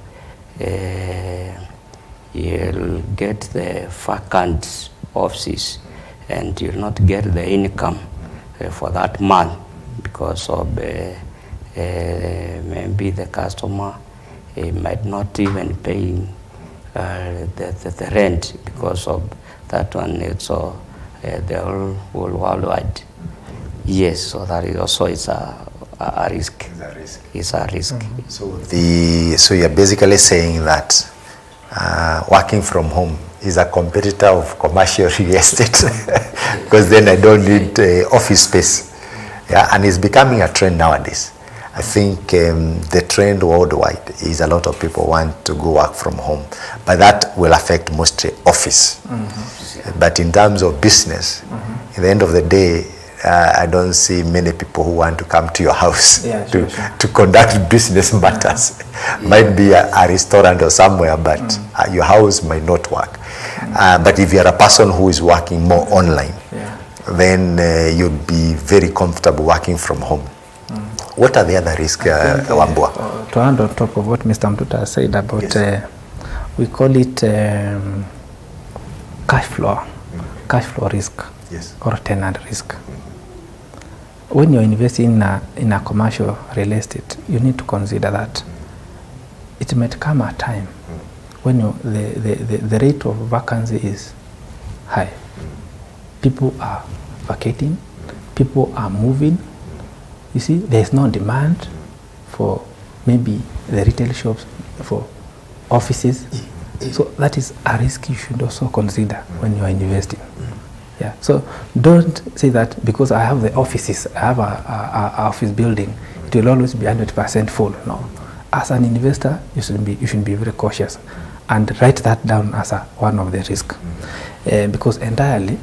you'll get the vacant offices, and you'll not get the income for that month, because of maybe the customer might not even pay the rent because of that one. It's the whole worldwide. Yes, so that is also it's a risk. It's a risk. Mm-hmm. So you're basically saying that working from home is a competitor of commercial real estate, because then I don't need office space. Yeah, and it's becoming a trend nowadays. I think the trend worldwide is a lot of people want to go work from home, but that will affect mostly office. Mm-hmm. But in terms of business, mm-hmm. at the end of the day, I don't see many people who want to come to your house to conduct business matters. Yeah. Might be a restaurant or somewhere, but your house might not work. But if you're a person who is working more online, then you'd be very comfortable working from home. What are the other risks, Wambua? To add on top of what Mr. Mututa said about, yes. We call it cash flow risk, yes. Or tenant risk. When you're investing in a commercial real estate, you need to consider that it might come a time when the rate of vacancy is high. People are vacating, people are moving. You see, there's no demand for maybe the retail shops, for offices. So that is a risk you should also consider when you are investing. Yeah. So don't say that because I have the offices, I have a office building, it will always be 100% full. No. As an investor, you should be very cautious and write that down as one of the risks. Because entirely,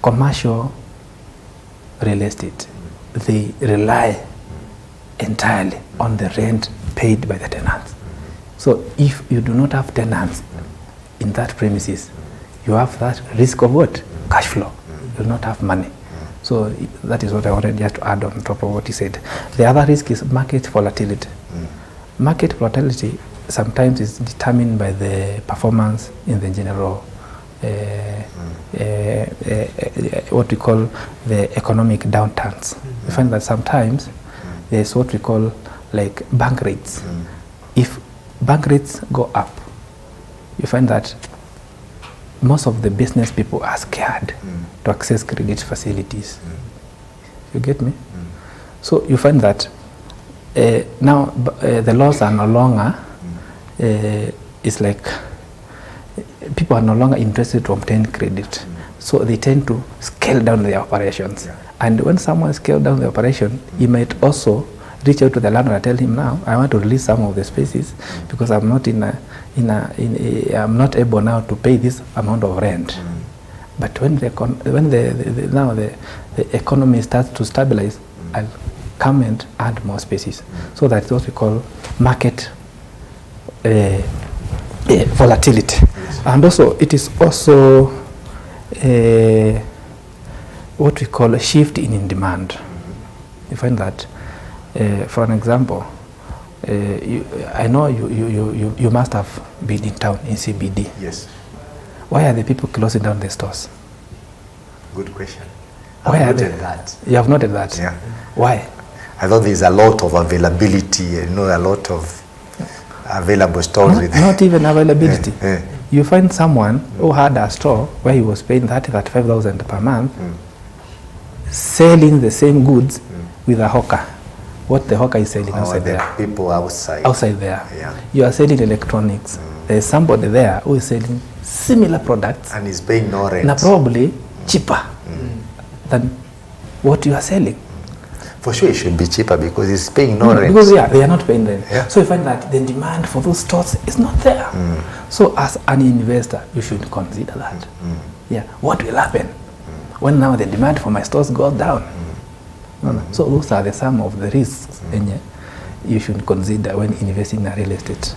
commercial real estate, they rely entirely on the rent paid by the tenants. So if you do not have tenants in that premises, you have that risk of what? Cash flow. You will not have money. So that is what I wanted just to add on top of what he said. The other risk is market volatility. Market volatility sometimes is determined by the performance in the general, what we call the economic downturns. We find that sometimes there's what we call like bank rates. If bank rates go up, you find that most of the business people are scared to access credit facilities. You get me? So you find that now the laws are no longer, it's like people are no longer interested to obtain credit. So they tend to scale down their operations. And when someone scales down the operation, he might also reach out to the landlord and tell him, now I want to release some of the spaces because I'm not I'm not able now to pay this amount of rent. But when the economy starts to stabilize, I'll come and add more spaces. So that's what we call market volatility. And also it is also what we call a shift in demand. You find that, for an example, I know you must have been in town in CBD. Yes. Why are the people closing down the stores? Good question. Why I've are noted they? that. You have noted that? Yeah. Why? I thought there's a lot of availability, a lot of available stores with Not even availability. You find someone who had a store where he was paying 35,000 per month, selling the same goods with a hawker. What the hawker is selling outside there. People outside. Outside there. Yeah. You are selling electronics. There is somebody there who is selling similar products. And he's paying no rent. And probably cheaper than what you are selling. For sure it should be cheaper because he's paying no rent. Because they are not paying rent. Yeah. So you find that the demand for those stores is not there. So as an investor, you should consider that. Yeah. What will happen when now the demand for my stores goes down? So those are some of the risks you should consider when investing in real estate.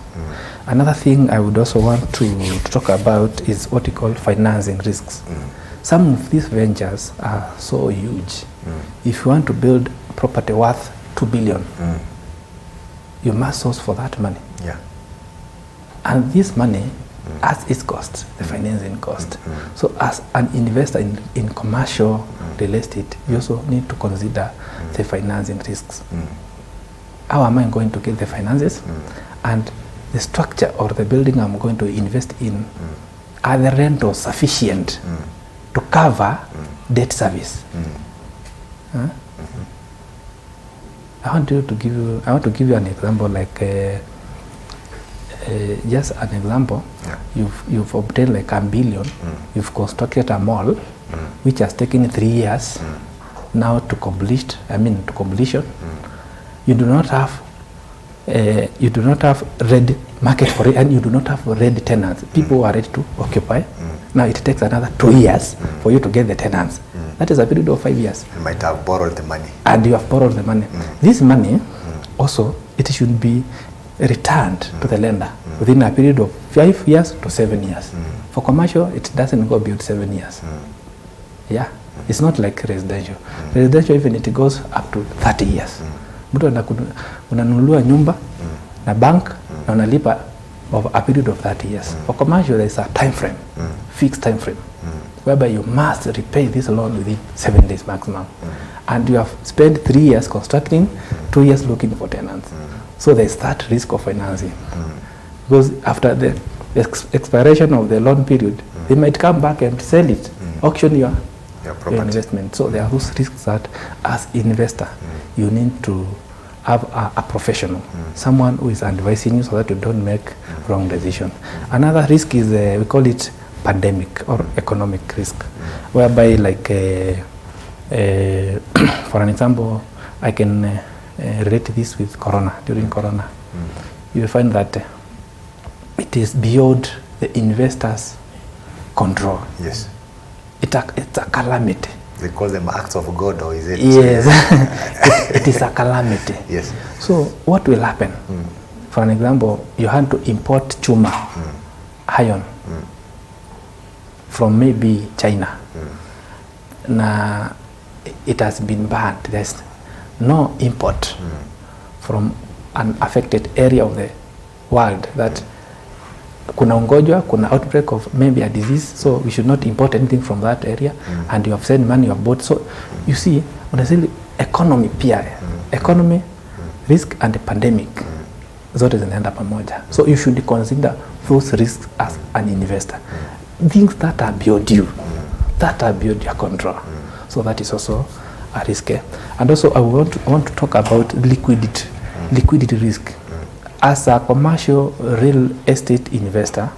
Another thing I would also want to talk about is what we call financing risks. Some of these ventures are so huge. If you want to build property worth 2 billion, you must source for that money. Yeah. And this money has its cost, the financing cost. So as an investor in commercial real estate, you also need to consider the financing risks. How am I going to get the finances? And the structure or the building I'm going to invest in, are the rentals sufficient to cover debt service? I want to give you an example, like just an example. You've obtained like $1 billion. You've constructed a mall, which has taken 3 years now to completion. You do not have ready market for it, and you do not have ready tenants. People who are ready to occupy. Now it takes another 2 years for you to get the tenants. That is a period of 5 years. You might have borrowed the money. And you have borrowed the money. This money also, it should be returned to the lender within a period of 5 years to 7 years. For commercial, it doesn't go beyond 7 years. Yeah, it's not like residential. Residential, even it goes up to 30 years. Mtu unanunua nyumba na bank na unalipa over a period of 30 years. For commercial, there is a time frame, fixed time frame, whereby you must repay this loan within 7 days maximum. And you have spent 3 years constructing, 2 years looking for tenants. So there is that risk of financing. Because after the expiration of the loan period, they might come back and sell it, auction your investment. So there are those risks that as investor, you need to have a professional, someone who is advising you so that you don't make wrong decision. Another risk is, we call it pandemic or economic risk, whereby like, for an example, I can relate this with Corona. During Corona, you will find that it is beyond the investor's control. Yes. It's a calamity. They call them acts of God, or is it? Yes. it is a calamity. Yes. So what will happen? For an example, you had to import chuma, iron, from maybe China. Now, it has been banned. There's no import from an affected area of the world that kuna ugonjwa, kuna outbreak of maybe a disease, so we should not import anything from that area. And you have sent money, you have bought. So you see, unasema economy pia, economy, risk and the pandemic, zote zinaenda pamoja. So you should consider those risks as an investor. things that are beyond you, that are beyond your control. So that is also a risk. And also I want to talk about liquidity risk. As a commercial real estate investor,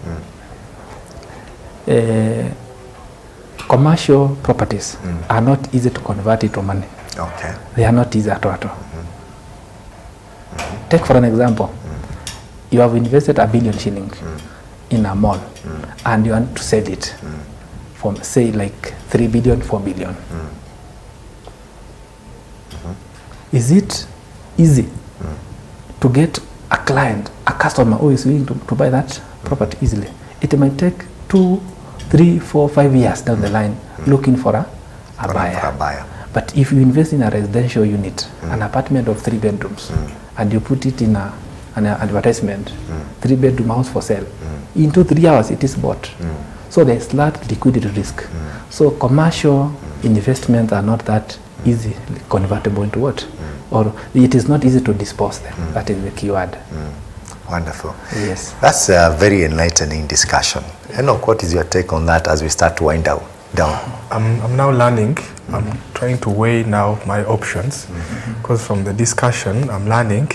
commercial properties are not easy to convert into money. Okay. They are not easy at all. Take for an example, you have invested 1 billion shillings in a mall and you want to sell it from, say, like 3 billion, 4 billion. Is it easy to get a client, a customer who is willing to buy that property easily? It might take 2, 3, 4, 5 years down the line looking for a buyer. But if you invest in a residential unit, an apartment of 3 bedrooms, and you put it in an advertisement, 3-bedroom house for sale, in 2-3 hours it is bought. So there is large liquidity risk. So commercial investments are not that easily convertible into what? Or it is not easy to dispose them. That is the key word. Wonderful. Yes. That's a very enlightening discussion. Enoch, what is your take on that as we start to wind down? I'm now learning. I'm trying to weigh now my options, because from the discussion I'm learning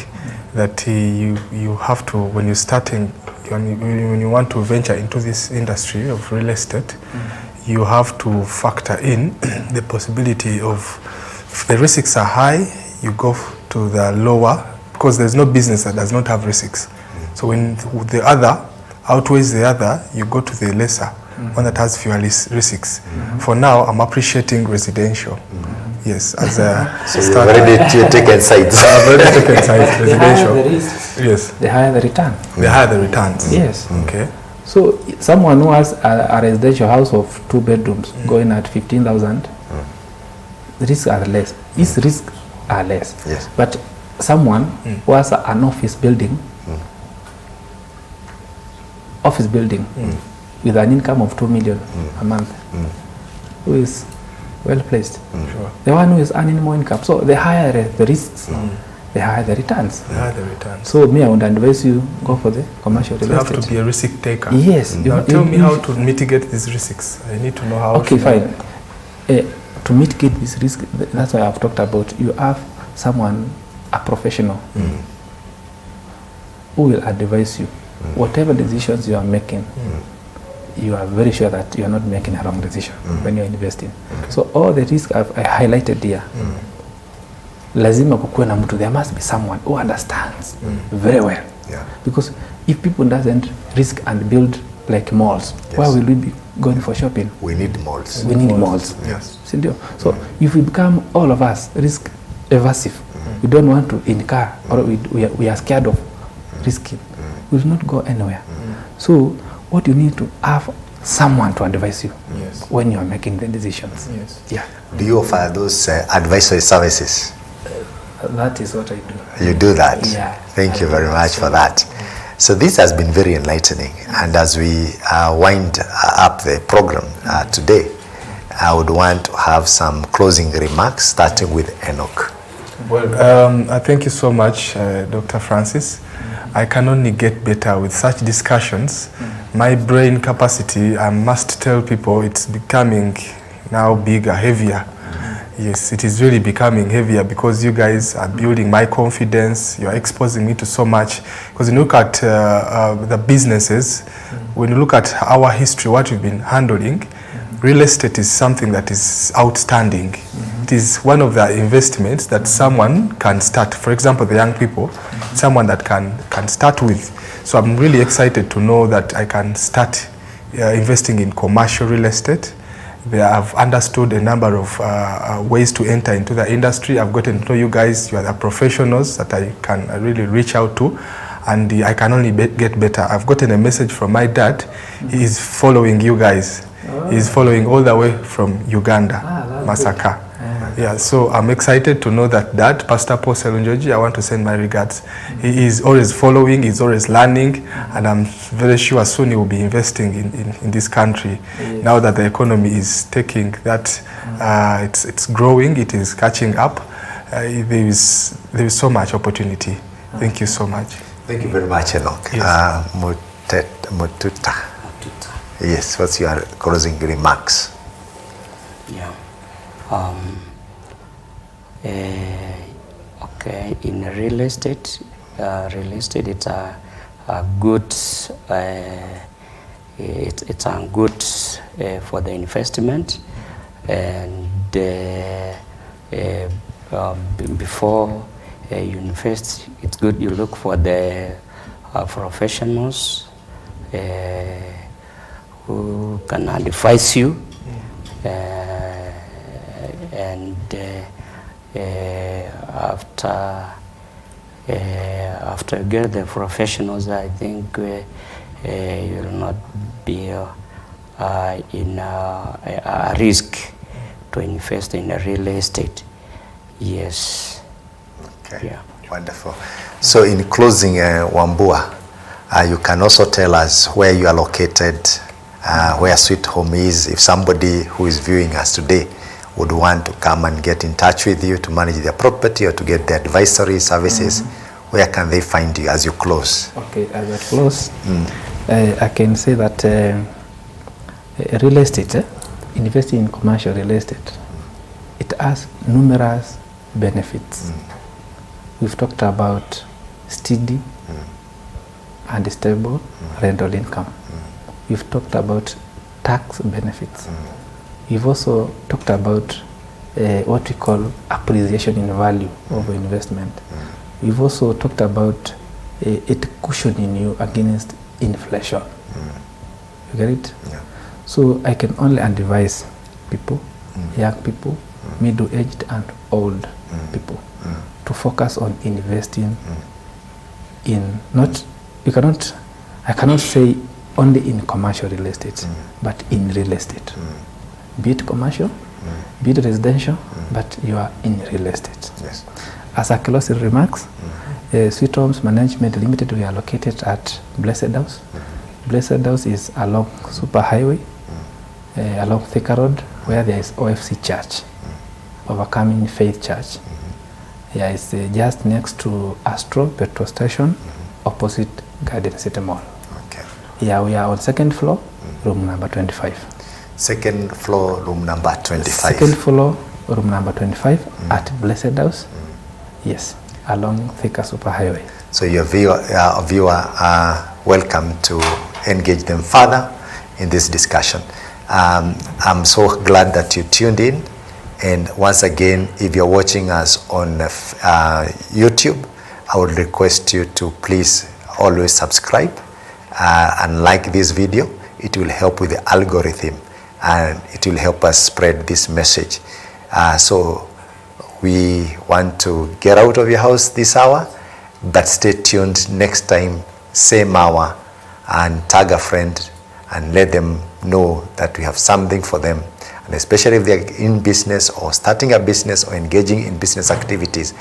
that you have to, when you're starting, when you want to venture into this industry of real estate, you have to factor in the possibility of, if the risks are high, you go to the lower, because there's no business that does not have risks. So when the other outweighs the other, you go to the lesser one that has fewer risks. For now, I'm appreciating residential. Yes, as a so you've already taken sides. I've already taken sides. Residential. The higher the risks, yes. the higher the return. The higher the returns. Yes. Okay. So someone who has a residential house of 2 bedrooms going at 15,000, the risks are less. His risks are less. Yes. But someone who has an office building, with an income of 2 million a month, who is well placed. Sure. The one who is earning more income. So the higher the risks, the higher the returns. The higher the returns. So me, I would advise you go for the commercial real You estate. have to be a risk taker. Yes. Now tell me how to mitigate these risks. I need to know how. Okay, fine. To mitigate this risk, that's why I've talked about, you have someone, a professional, who will advise you. Whatever decisions you are making, you are very sure that you are not making a wrong decision when you are investing. So all the risks I highlighted here, lazima kukuwe na mtu, there must be someone who understands very well. Yeah. Because if people doesn't risk and build like malls, where will we be going for shopping? We need malls. We need malls. Yes. So if we become, all of us, risk aversive, we don't want to incur, or we are scared of risking, we will not go anywhere. So what you need to have someone to advise you when you are making the decisions. Yes. Yeah. Do you offer those advisory services? That is what I do. You do that? Yeah. Thank you very much for that. So this has been very enlightening. And as we wind up the program today, I would want to have some closing remarks, starting with Enoch. Well, I thank you so much, Dr. Francis. I can only get better with such discussions. My brain capacity, I must tell people, it's becoming now bigger, heavier. Yes, it is really becoming heavier because you guys are building my confidence. You are exposing me to so much. Because when you look at the businesses, when you look at our history, what we've been handling, real estate is something that is outstanding. It is one of the investments that someone can start. For example, the young people, someone that can start with. So I'm really excited to know that I can start investing in commercial real estate. I've understood a number of ways to enter into the industry. I've gotten to know you guys. You are the professionals that I can really reach out to. And I can only get better. I've gotten a message from my dad. He is following you guys. He's following all the way from Uganda, Masaka. Yeah, so I'm excited to know that Dad, Pastor Paul Selunjoji, I want to send my regards. He is always following, he's always learning, and I'm very sure soon he will be investing in this country. Now that the economy is taking that, it's growing, it is catching up. There is so much opportunity. Thank you so much. Thank you very much, Enoch. Yes. Mututa. Yes, what's your closing remarks? Yeah. Okay, in real estate, it's a good, it's a good for the investment, and before you invest, it's good you look for the professionals who can advise you, and after you get the professionals, I think you'll not be in a risk to invest in a real estate. Yes. Okay. Yeah. Wonderful. So in closing, Wambua, you can also tell us where you are located, where Sweet Home is, if somebody who is viewing us today would want to come and get in touch with you to manage their property or to get the advisory services, where can they find you as you close? Okay, as I close, I can say that real estate, investing in commercial real estate, it has numerous benefits. We've talked about steady and stable rental income. We've talked about tax benefits. We've also talked about what we call appreciation in value of investment. We've also talked about it cushioning you against inflation. You get it? Yeah. So I can only advise people, young people, middle-aged and old people to focus on investing in I cannot say only in commercial real estate, but in real estate. Be it commercial, be it residential, but you are in real estate. Yes. As a closing remarks, Sweethomes Management Limited, we are located at Blessed House. Blessed House is along Super Highway, along Thika Road, where there is OFC Church, Overcoming Faith Church. Yeah, it's just next to Astro petrol station, opposite Garden City Mall. Okay. Yeah, we are on second floor, room number 25. Second floor, room number 25. Second floor, room number 25 at Blessed House. Yes, along Thika Super Highway. So your viewer are welcome to engage them further in this discussion. I'm so glad that you tuned in. And once again, if you're watching us on YouTube, I would request you to please always subscribe and like this video. It will help with the algorithm and it will help us spread this message. So we want to get out of your house this hour, but stay tuned next time, same hour, and tag a friend and let them know that we have something for them. And especially if they're in business or starting a business or engaging in business activities,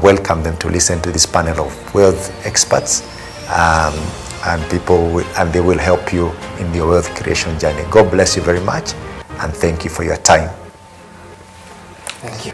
welcome them to listen to this panel of wealth experts, and they will help you in your wealth creation journey. God bless you very much, and thank you for your time. Thank you.